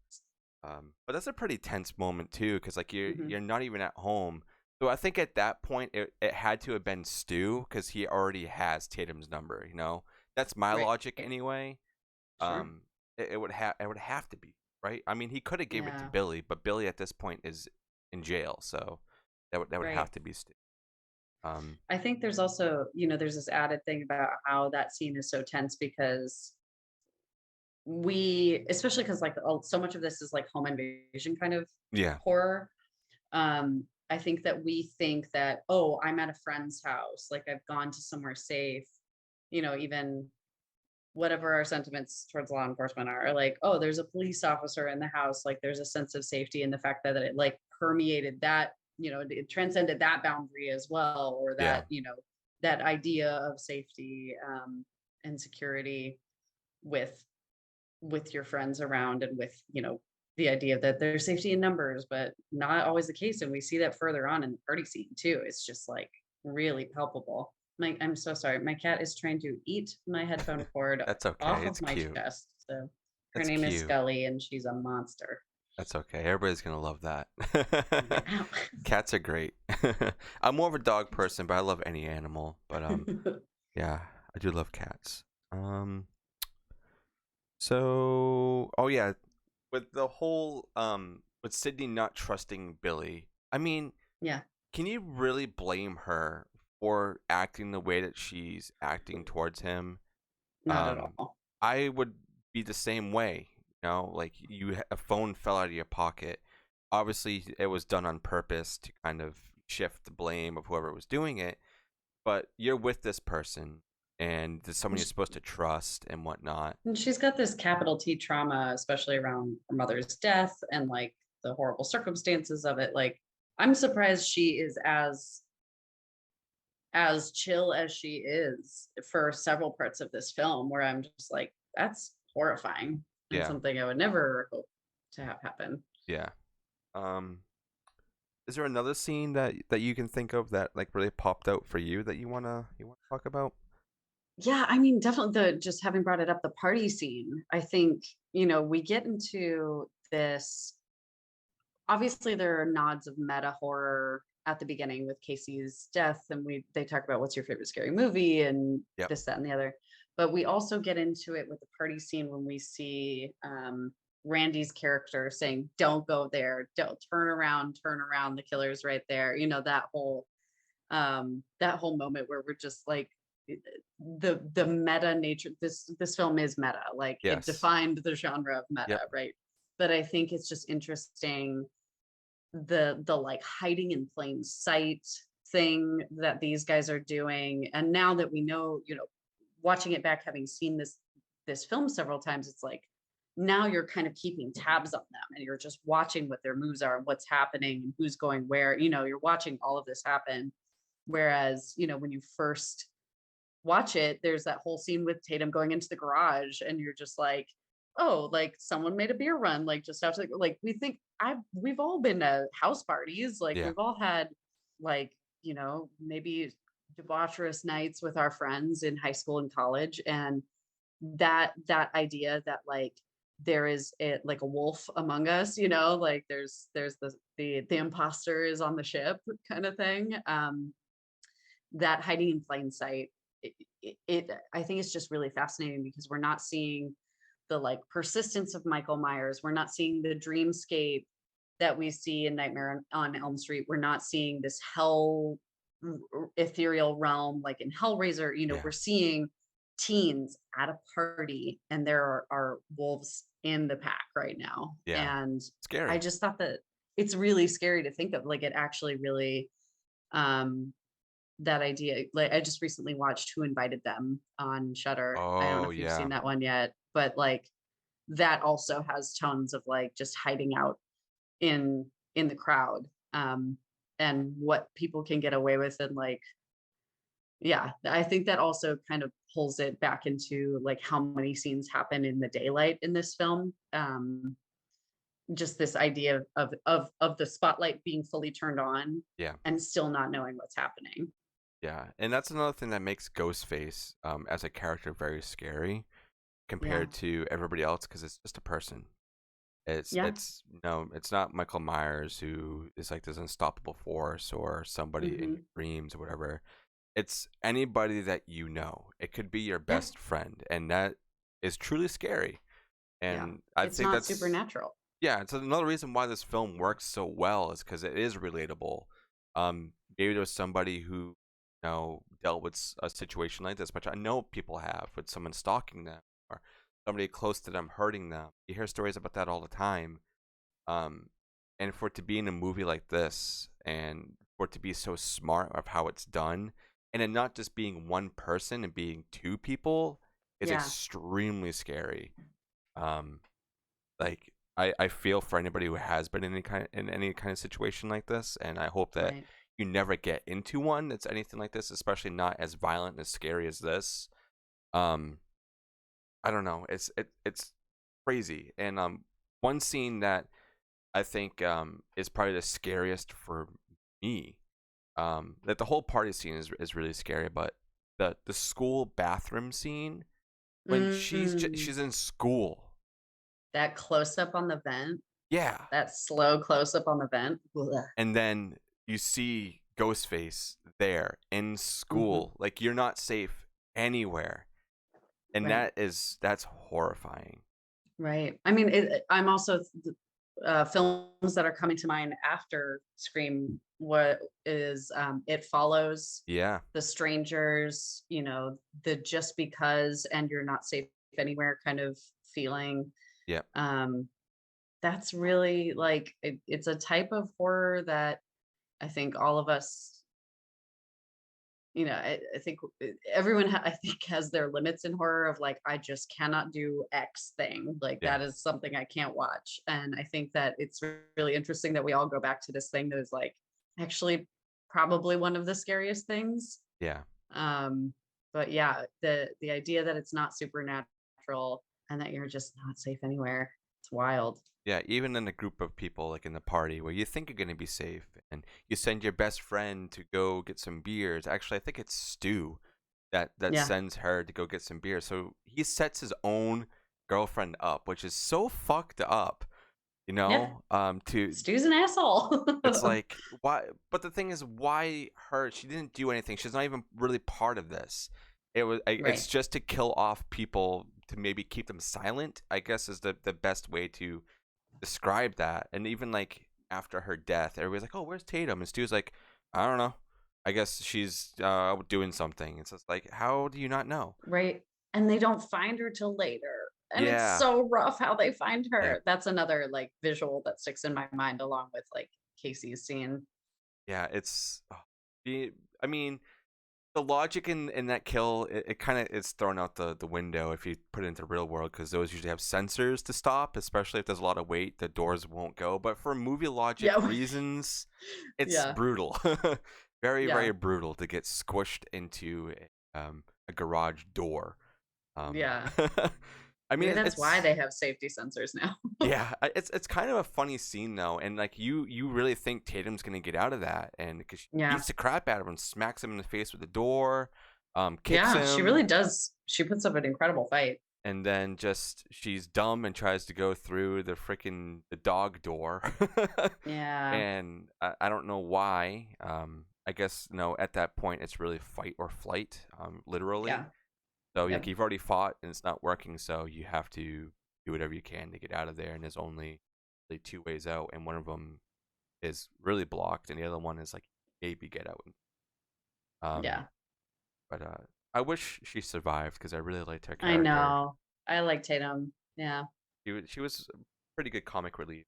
But that's a pretty tense moment too, because like Hmm. you're not even at home. So I think at that point it had to have been Stu because he already has Tatum's number. That's my Right. logic anyway. Sure. It would have to be, right. I mean, he could have gave it to Yeah. Billy, but Billy at this point is in jail, so that would have Right. to be Stu. Um, I think there's also, there's this added thing about how that scene is so tense because especially because like so much of this is like home invasion kind of yeah, horror. I think that we think that, oh, I'm at a friend's house, like I've gone to somewhere safe, even whatever our sentiments towards law enforcement are, like, oh, there's a police officer in the house, like there's a sense of safety in the fact that it like permeated that, it transcended that boundary as well, or yeah, that idea of safety, and security with your friends around, and with the idea that there's safety in numbers, but not always the case. And we see that further on in the party scene too. It's just like really palpable. I'm so sorry, my cat is trying to eat my headphone cord that's okay. off It's of my cute. chest. So her That's name is cute. Scully, and she's a monster. That's okay. Everybody's gonna love that. Yeah. Cats are great. I'm more of a dog person, but I love any animal. But yeah, I do love cats. Um, oh yeah, with the whole with Sydney not trusting Billy. I mean, Yeah, can you really blame her for acting the way that she's acting towards him? not at Um, all. I would be the same way. Like a phone fell out of your pocket. Obviously, it was done on purpose to kind of shift the blame of whoever was doing it. But you're with this person, and there's someone And you're supposed to trust and whatnot. she's got this capital T trauma, especially around her mother's death and like the horrible circumstances of it. Like, I'm surprised she is as chill as she is for several parts of this film, where I'm just like, that's horrifying and Yeah, something I would never hope to have happen. yeah. Um, is there another scene that you can think of that like really popped out for you that you wanna talk about? Yeah, I mean, definitely the just having brought it up, the party scene. I think, we get into this obviously there are nods of meta horror at the beginning with Casey's death, and they talk about what's your favorite scary movie and Yep. this, that, and the other. But we also get into it with the party scene when we see Randy's character saying, "Don't go there, don't turn around, the killer's right there." You know, that whole moment where we're just like, the meta nature. This film is meta, like it Yes. defined the genre of meta, Yep. right? But I think it's just interesting, the like hiding in plain sight thing that these guys are doing. And now that we know, watching it back, having seen this film several times, it's like now you're kind of keeping tabs on them, and you're just watching what their moves are and what's happening and who's going where. You're watching all of this happen. Whereas, when you first watch it, there's that whole scene with Tatum going into the garage, and you're just like, oh, like someone made a beer run, like just after, like we've all been to house parties, like Yeah. we've all had, like, maybe debaucherous nights with our friends in high school and college, and that idea that like there is like a wolf among us, like there's the imposter is on the ship kind of thing. That hiding in plain sight, I think it's just really fascinating, because we're not seeing the like persistence of Michael Myers. We're not seeing the dreamscape that we see in Nightmare on Elm Street. We're not seeing this ethereal realm like in Hellraiser. Yeah. We're seeing teens at a party, and there are wolves in the pack right now. Yeah. And I Scary. just thought that it's really scary to think of, like it actually really, um that idea. Like I just recently watched Who Invited Them on Shudder. I don't know Oh if you've seen yeah. that one yet, but like that also has tones of like just hiding out in the crowd, and what people can get away with. And like, yeah, I think that also kind of pulls it back into like how many scenes happen in the daylight in this film. Just this idea of the spotlight being fully turned on Yeah. and still not knowing what's happening. Yeah. And that's another thing that makes Ghostface as a character very scary Yeah. compared to everybody else, because it's just a person. Yeah. It's not Michael Myers, who is like this unstoppable force, or somebody in your Hmm. dreams or whatever. It's anybody that you know. It could be your Yeah. best friend, and that is truly scary. Yeah. And I It's think not that's, supernatural. yeah, it's another reason why this film works so well, is because it is relatable. Maybe there was somebody who, dealt with a situation like this, which I know people have, with someone stalking them, or somebody close to them hurting them. You hear stories about that all the time. Um, and for it to be in a movie like this, and for it to be so smart of how it's done, and it not just being one person and being two people, is Yeah. extremely scary. Um, like I feel for anybody who has been in any kind of situation like this, and I hope that Right. you never get into one that's anything like this, especially not as violent and as scary as this. Um, I don't know. It's crazy. And one scene that I think is probably the scariest for me. That the whole party scene is really scary, but the school bathroom scene, when Mm. she's in school. That close up on the vent, Yeah. that slow close up on the vent. Ugh. And then you see Ghostface there in Mhm. school. Like, you're not safe anywhere. And Right. that's horrifying. Right. I mean, I'm also films that are coming to mind after Scream. What is It Follows, Yeah. The Strangers, the just because and you're not safe anywhere kind of feeling. Yep. Um, that's really like it's a type of horror that I think all of us, I think everyone I think has their limits in horror of like, I just cannot do X thing. Like Yeah. that is something I can't watch. And I think that it's really interesting that we all go back to this thing that is like actually probably one of the scariest things. Yeah. Um, but yeah, the idea that it's not supernatural and that you're just not safe anywhere. It's wild. Yeah, even in a group of people, like in the party, where you think you're going to be safe, and you send your best friend to go get some beers. Actually, I think it's Stu that Yeah. sends her to go get some beers. So he sets his own girlfriend up, which is so fucked up. Yeah. To Stu's an asshole. it's like why, but the thing is, why her? She didn't do anything. She's not even really part of this. It's Right. just to kill off people, to maybe keep them silent, I guess, is the best way to describe that. And even like after her death, everybody's like, "Oh, where's Tatum?" And Stu's like, "I don't know. I guess she's doing something." It's just like, how do you not know? Right. And they don't find her till later. And it's Yeah, so rough how they find yeah, her. That's another like visual that sticks in my mind along with like Casey's scene. yeah. It's, I mean, the logic in that kill, it kind of is thrown out the window if you put it into real world, because those usually have sensors to stop, especially if there's a lot of weight, the doors won't go. But for movie logic Yeah. reasons, it's Yeah. brutal. Very, very Yeah. brutal to get squished into a garage door. um Yeah. I Maybe mean, that's why it's, they have safety sensors now. yeah, it's kind of a funny scene though, and like you really think Tatum's gonna get out of that, and because she Yeah. beats the crap out of him, smacks him in the face with the door, kicks Yeah. She really him, does. She puts up an incredible fight. and then just she's dumb and tries to go through the dog door, Yeah. and I don't know why. I guess no, at that point it's really fight or flight, literally. Yeah. So like Yep. you've already fought and it's not working, so you have to do whatever you can to get out of there. And there's only really two ways out, and one of them is really blocked, and the other one is like maybe get out. Um, Yeah. but I wish she survived because I really liked her I character. know. I like Tatum. Yeah. She was a pretty good comic relief.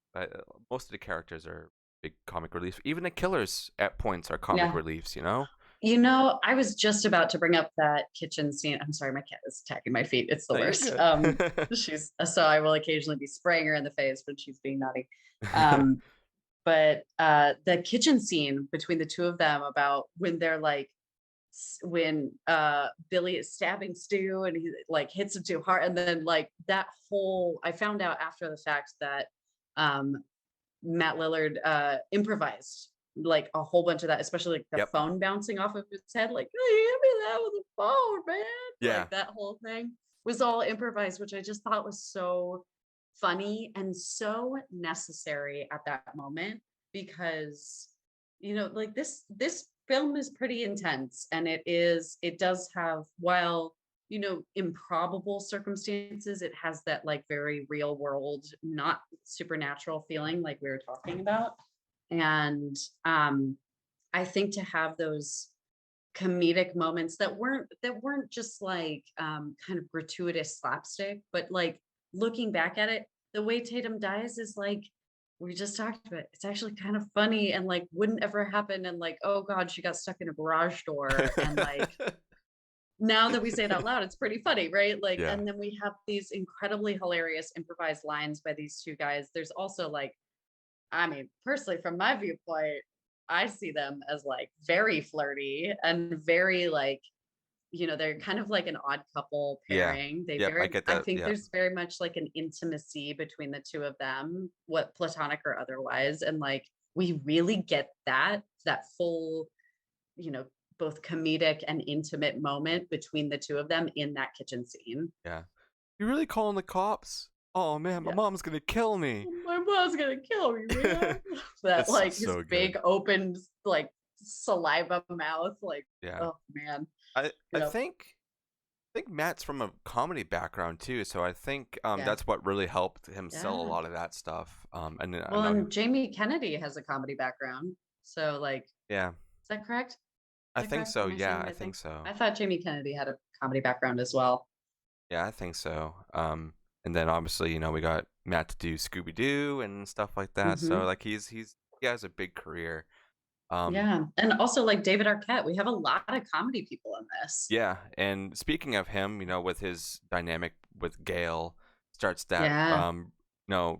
Most of the characters are big comic relief. Even the killers at points are comic Yeah. reliefs. You know. I was just about to bring up that kitchen scene. I'm sorry, my cat is attacking my feet. It's the No, you're worst. good. She's so I will occasionally be spraying her in the face when she's being naughty. Um, but the kitchen scene between the two of them about when they're like when Billy is stabbing Stu and he like hits him too hard, and then like that whole I found out after the fact that um Matt Lillard improvised like a whole bunch of that, especially like the Yep. phone bouncing off of his head, like, "Oh, you hit me that with a phone, man." Yeah. Like that whole thing was all improvised, which I just thought was so funny and so necessary at that moment because like this film is pretty intense and it does have while improbable circumstances, it has that like very real world, not supernatural feeling like we were talking about. And I think to have those comedic moments that weren't just like kind of gratuitous slapstick, but like looking back at it, the way Tatum dies is like we just talked about. It's actually kind of funny and like wouldn't ever happen. And like, oh God, she got stuck in a garage door. And like now that we say it out loud, it's pretty funny, right? Like, Yeah. and then we have these incredibly hilarious improvised lines by these two guys. There's also like, I mean, personally, from my viewpoint, I see them as like very flirty and very like, they're kind of like an odd couple Yeah. pairing. Yep. I get I that. think Yeah. there's very much like an intimacy between the two of them, what platonic or otherwise. And like, we really get that full, you know, both comedic and intimate moment between the two of them in that kitchen scene. Yeah. You really calling the cops? Oh man, my Yeah. mom's gonna kill me. My mom's gonna kill me, man. That It's like his so good. big opened like saliva mouth, like Yeah. oh man. I Yep. think Matt's from a comedy background too, so I think Yeah. that's what really helped him sell a Yeah. lot of that stuff. And then I Well, know he, and Jamie Kennedy has a comedy background. So like, yeah, is that correct? Is I that think correct? so. Am I saying Yeah, the I right think thing? so. I thought Jamie Kennedy had a comedy background as well. Yeah, I think so. And then obviously, we got Matt to do Scooby Doo and stuff like that. So Hmm. like he has a big career. Um, Yeah. And also like David Arquette. We have a lot of comedy people in this. Yeah, and speaking of him, with his dynamic with Gail, starts that Yeah.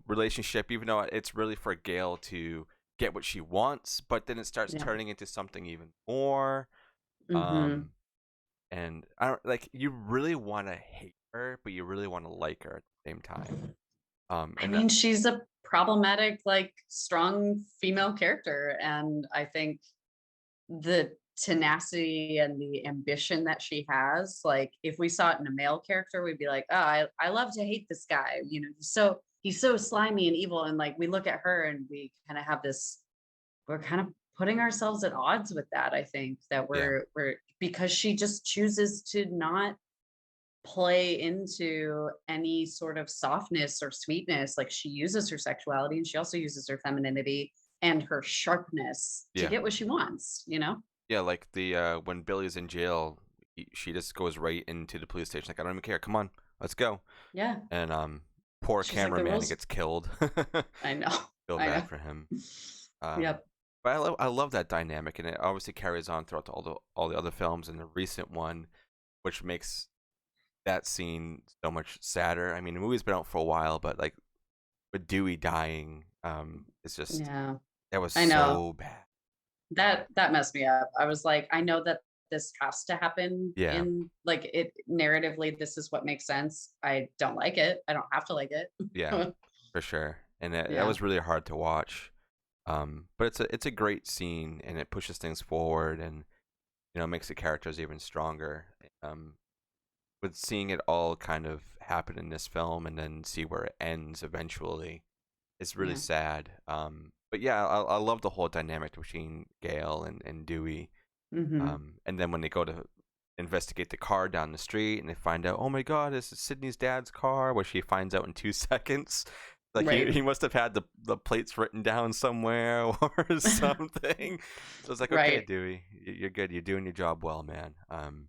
relationship, even though it's really for Gail to get what she wants, but then it starts Yeah. turning into something even more. Hmm. Um, and I don't like, you really want to hate her, but you really want to like her at the same time. I And mean, she's a problematic, like strong female character. And I think the tenacity and the ambition that she has, like if we saw it in a male character, we'd be like, oh, I love to hate this guy. He's so he's so slimy and evil. And like we look at her and we kind of have this, we're kind of putting ourselves at odds with that. I think that Yeah. we're because she just chooses to not play into any sort of softness or sweetness. Like she uses her sexuality and she also uses her femininity and her sharpness to Yeah. get what she wants, you know? Yeah, like the when Billy's in jail, she just goes right into the police station. Like, I don't even care. Come on, let's go. Yeah. And poor She's like, the cameraman rules. gets killed. I know. Feel I bad know. for him. Um, Yep. but I love that dynamic, and it obviously carries on throughout all the other films and the recent one, which makes that scene so much sadder. I mean, the movie's been out for a while, but like with Dewey dying, it's just Yeah. that was I know. so bad. That messed me up. I was like, I know that this has to happen Yeah, in like it narratively, this is what makes sense. I don't like it. I don't have to like yeah, it. for sure. And that Yeah. was really hard to watch. But it's a great scene, and it pushes things forward, and makes the characters even stronger. Um, with seeing it all kind of happen in this film, and then see where it ends eventually, it's really Yeah. sad. But yeah, I love the whole dynamic between Gail and Dewey. Hmm. And then when they go to investigate the car down the street, and they find out, oh my God, this is Sydney's dad's car, which he finds out in 2 seconds. Like he, Right. he must have had the plates written down somewhere or something. So it's like, okay, Right. Dewey, you're good. You're doing your job well, man. And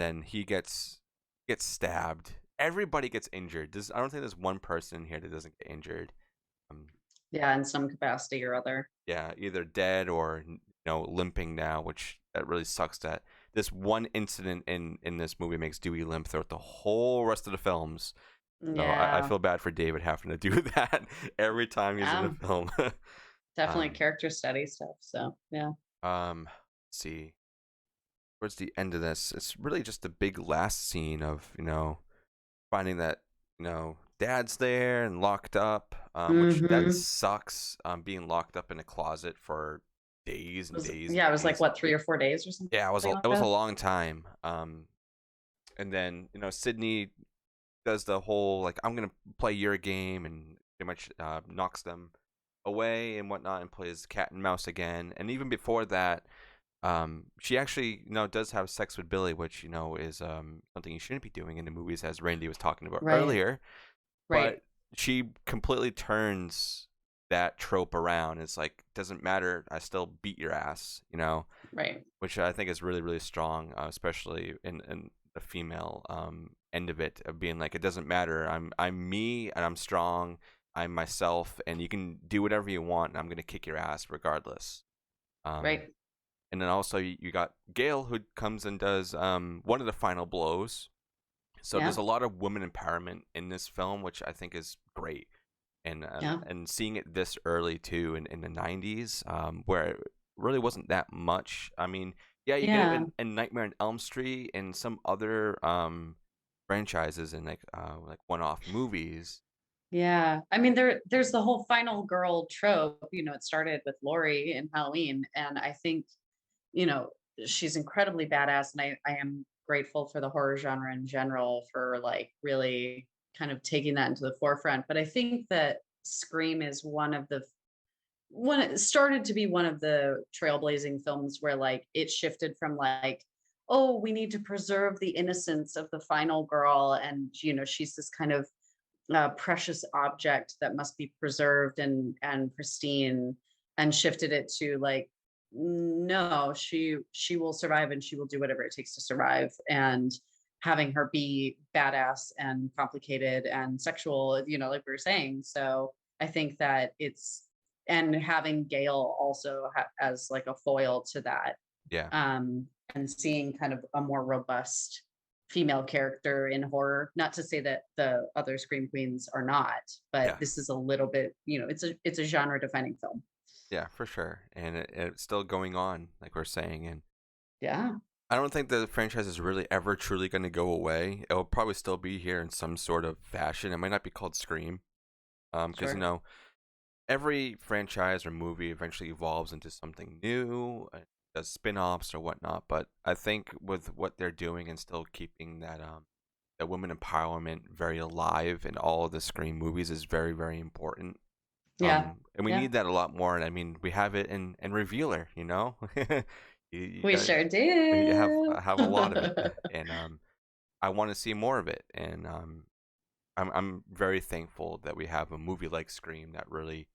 then he gets stabbed. Everybody gets injured. I don't think there's one person in here that doesn't get injured. Um, Yeah, in some capacity or other. yeah, either dead or limping now, which that really sucks. That this one incident in this movie makes Dewey limp throughout the whole rest of the films. So I Yeah. feel bad for David having to do that every time he's in a Yeah. film. Definitely um, character study stuff. So yeah. let's see. Towards the end of this, it's really just a big last scene of finding that dad's there and locked up, which that Hmm. sucks. Being locked up in a closet for days and days and Yeah, it was like days. what, 3 or 4 days or something Yeah, like it was a that. long time. And then Sydney does the whole like, I'm gonna play your game, and pretty much knocks them away and whatnot, and plays cat and mouse again. And even before that, she actually does have sex with Billy, which is something you shouldn't be doing in the movies, as Randy was talking about Right. earlier. Right. But she completely turns that trope around. It's like, doesn't matter, I still beat your ass, Right. which I think is really, really strong, especially in the female end of it, of being like, it doesn't matter, I'm me, and I'm strong, I'm myself, and you can do whatever you want, and I'm gonna kick your ass regardless. um, Right. and then also you got Gail, who comes and does one of the final blows. So Yeah. there's a lot of women empowerment in this film, which I think is great. And Yeah. seeing it this early too, in the 90s, where it really wasn't that much. I mean, yeah, you get it Yeah. in Nightmare on Elm Street and some other franchises, and like one-off movies. Yeah. I mean, there's the whole final girl trope. It started with Laurie in Halloween. And I think, you know, she's incredibly badass. And I am grateful for the horror genre in general for like really kind of taking that into the forefront. But I think that Scream is it started to be one of the trailblazing films where like it shifted from like, oh, we need to preserve the innocence of the final girl, and she's this kind of precious object that must be preserved and pristine, and shifted it to like, no, she will survive and she will do whatever it takes to survive, and having her be badass and complicated and sexual, like we were saying. So I think that it's, and having Gail also as like a foil to that, Yeah, and seeing kind of a more robust female character in horror. Not to say that the other Scream Queens are not, but yeah, this is a little bit, it's a genre defining film. yeah, for sure. And it's still going on, like we're saying. And Yeah. I don't think the franchise is really ever truly going to go away. It will probably still be here in some sort of fashion. It might not be called Scream, because Sure. every franchise or movie eventually evolves into something new, does spin-offs or whatnot. But I think with what they're doing and still keeping that the women empowerment very alive in all of the Scream movies is very, very important. Yeah. And we Yeah. need that a lot more. And I mean, we have it in Revealer, you know, you We got sure you do. have a lot of it, and I want to see more of it. And I'm very thankful that we have a movie like Scream that really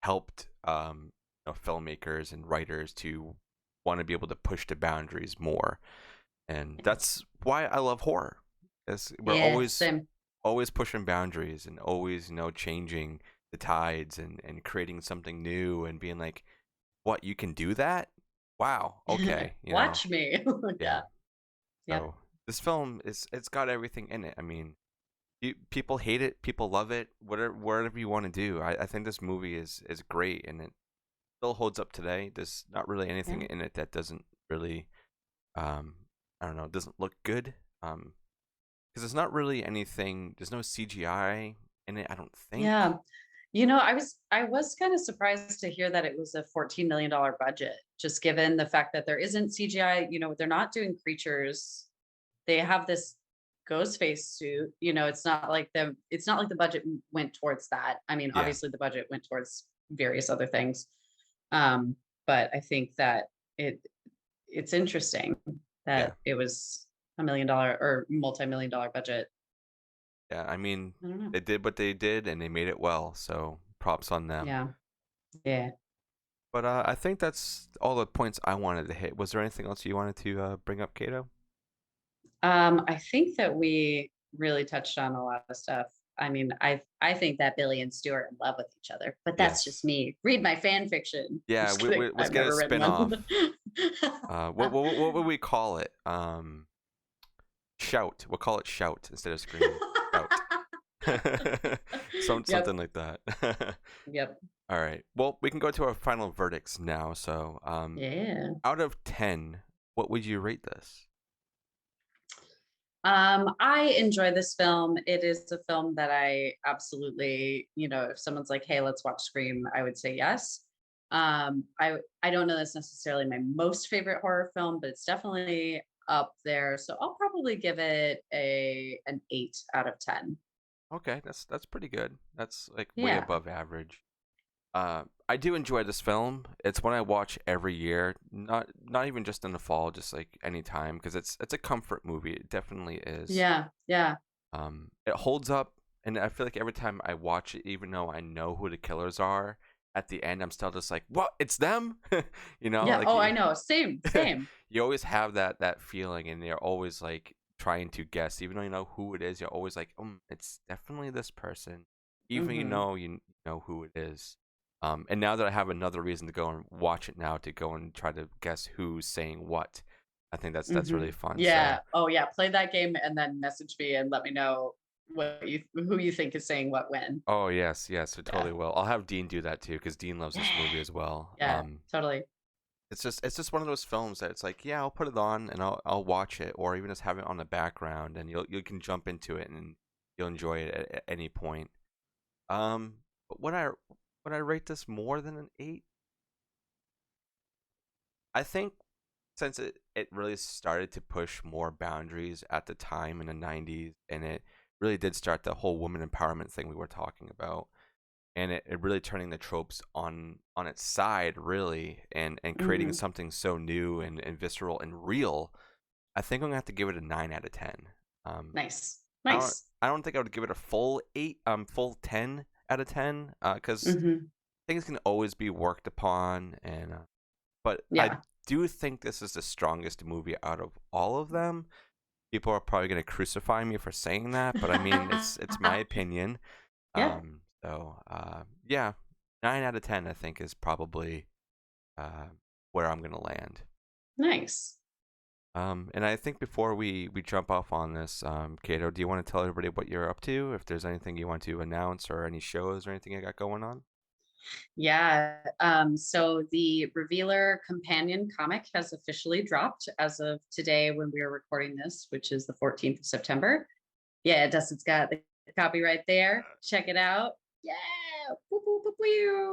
helped filmmakers and writers to want to be able to push the boundaries more. And that's why I love horror. Is we're Yeah, same. always pushing boundaries and always changing the tides and creating something new and being like, what, you can do that? Wow, okay, Watch me. yeah. Yeah. Yep. So this film it's got everything in it. I mean, people hate it, people love it, whatever you want to do. I think this movie is great, and it still holds up today. There's not really anything Yeah. in it that doesn't really um I don't know, doesn't look good. Because there's not really anything. There's no CGI in it, I don't think. Yeah. I was kind of surprised to hear that it was a $14 million budget, just given the fact that there isn't CGI. They're not doing creatures. They have this ghost face suit. It's not like the budget went towards that. I mean, Yeah, obviously the budget went towards various other things. Um, but I think that it's interesting yeah, that it was $1 million or multi-million dollar budget. yeah. I mean, I don't know. they did what they did, and they made it well. So props on them. Yeah. Yeah. But I think that's all the points I wanted to hit. Was there anything else you wanted to bring up, Kato? I think that we really touched on a lot of stuff. I mean, I think that Billy and Stu are in love with each other, but that's just Yes. me. Read my fan fiction. I'm Yeah. just kidding. Let's I've get a never written spin off. one. What would we call it? Shout. We'll call it Shout instead of Scream. Shout. Yep. Something like that. Yep. All right. Well, we can go to our final verdicts now. So, Yeah. out of 10, what would you rate this? I enjoy this film. It is a film that I absolutely, if someone's like, "Hey, let's watch Scream," I would say yes. I don't know that's necessarily my most favorite horror film, but it's definitely up there. So I'll probably give it an 8 out of 10. Okay, that's pretty good. That's like way Yeah. above average. I do enjoy this film. It's one I watch every year, not even just in the fall, just like anytime, because it's a comfort movie. It definitely is. Yeah. Yeah. It holds up, and I feel like every time I watch it, even though I know who the killers are, at the end I'm still just like, what? It's them? Yeah. Like Oh, I know. Same. Same. you always have that feeling, and you're always like trying to guess, even though you know who it is. You're always like, it's definitely this person, even Hmm. you know who it is. And now that I have another reason to go and watch it now, to go and try to guess who's saying what, I think that's Hmm. really fun. Yeah. So Oh, yeah. Play that game and then message me and let me know who you think is saying what when. oh yes, yes, I Yeah. totally will. I'll have Dean do that too, because Dean loves this movie as well. Yeah. Totally. It's just one of those films that it's like, yeah, I'll put it on and I'll watch it, or even just have it on the background, and you can jump into it and you'll enjoy it at any point. But would I rate this more than an 8? I think since it really started to push more boundaries at the time in the 90s, and it really did start the whole woman empowerment thing we were talking about, and it really turning the tropes on its side, really, and creating Hmm. something so new and visceral and real. I think I'm gonna have to give it a 9 out of 10. um Nice. i don't Nice. I don't think I would give it a full 10 out of 10, because Hmm. things can always be worked upon, and but I Yeah. do think this is the strongest movie out of all of them. People are probably going to crucify me for saying that, but I mean, it's my opinion. Yeah. Yeah, 9 out of 10 I think is probably uh where I'm going to land. Nice. And I think before we jump off on this, Kato, do you want to tell everybody what you're up to? If there's anything you want to announce, or any shows or anything you got going on? Yeah. So the Revealer companion comic has officially dropped as of today when we are recording this, which is the 14th of September. Yeah, Dustin's got the copy right there. Check it out. Yeah. Woo, woo, woo,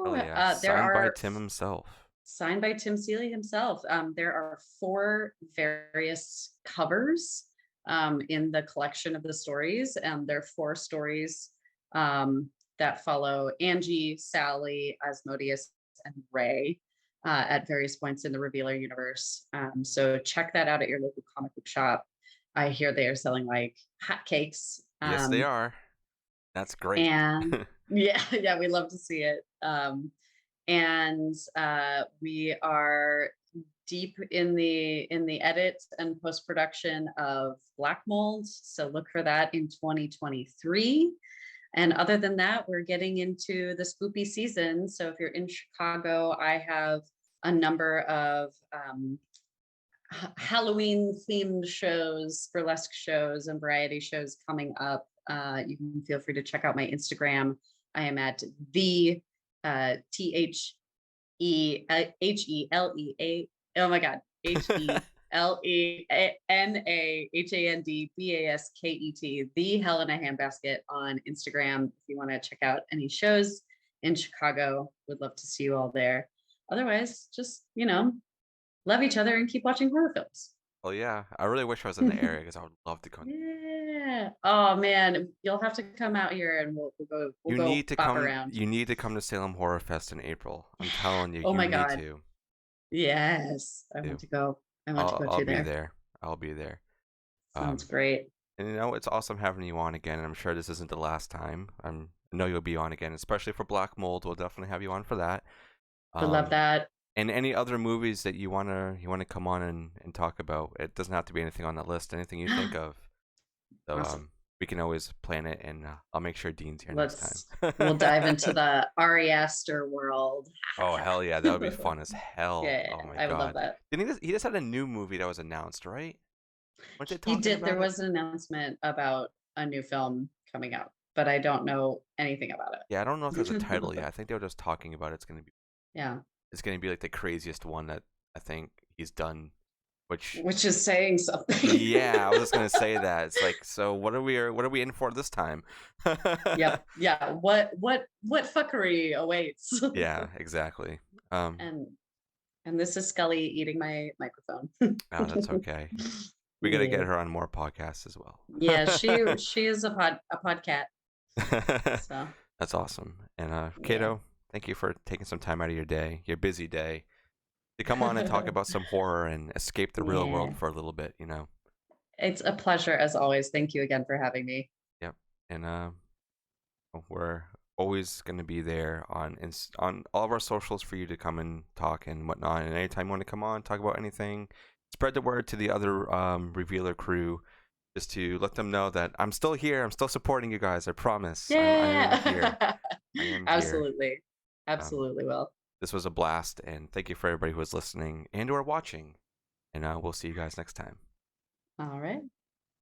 Oh woo. yeah, There signed by are Tim himself. signed by Tim Seeley himself. There are 4 various covers. in the collection of the stories, and there are 4 stories that follow Angie, Sally, Asmodeus, and Ray at various points in the Revealer universe. So check that out at your local comic book shop. I hear they are selling like hotcakes. Yes, they are. That's great. And yeah, we love to see it. And we are deep in the edit and post-production of Black Mold, so look for that in 2023. And other than that, we're getting into the spoopy season. So if you're in Chicago, I have a number of Halloween themed shows, burlesque shows, and variety shows coming up. You can feel free to check out my Instagram. I am at the THEHELEA. Oh my God, HELENAHANDBASKET, the Helena Handbasket on Instagram. If you want to check out any shows in Chicago, would love to see you all there. Otherwise, just love each other and keep watching horror films. Well, yeah, I really wish I was in the area because I would love to come. Yeah. Oh man, you'll have to come out here and we'll go. We'll go bop around. You need to come to Salem Horror Fest in April. I'm telling you. Oh my need God. to. Yes, I want to go. I want to go I'll to be there. there. I'll be there. Sounds great. And it's awesome having you on again. And I'm sure this isn't the last time. I know you'll be on again, especially for Black Mold. We'll definitely have you on for that. I love that. And any other movies that you wanna come on and talk about. It doesn't have to be anything on the list. Anything you think of. So Awesome. We can always plan it, and I'll make sure Dean's here next time. We'll dive into the Ari Aster world. Oh hell yeah, that would be fun as hell. Yeah, oh my I would God. love that. Didn't he just had a new movie that was announced, right? He did. There was an announcement about a new film coming out, but I don't know anything about it. Yeah, I don't know if there's a title yet. I think they were just talking about it's gonna be. Yeah. It's gonna be like the craziest one that I think he's done, which is saying something. Yeah, I was just gonna say that. It's like, so what are we in for this time? Yep. Yeah. What fuckery awaits? Yeah, exactly. And this is Scully eating my microphone. Oh, that's okay. We gotta get her on more podcasts as well. Yeah, she is a podcat. So that's awesome. And Caito, thank you for taking some time out of your busy day, to come on and talk about some horror and escape the real world for a little bit. It's a pleasure as always. Thank you again for having me. Yep. And we're always going to be there on all of our socials for you to come and talk and whatnot. And anytime you want to come on, talk about anything, spread the word to the other Revealer crew, just to let them know that I'm still here. I'm still supporting you guys. I promise. Yeah. I am here. Absolutely. Here. Absolutely will. This was a blast, and thank you for everybody who was listening and or watching. And we'll see you guys next time. All right.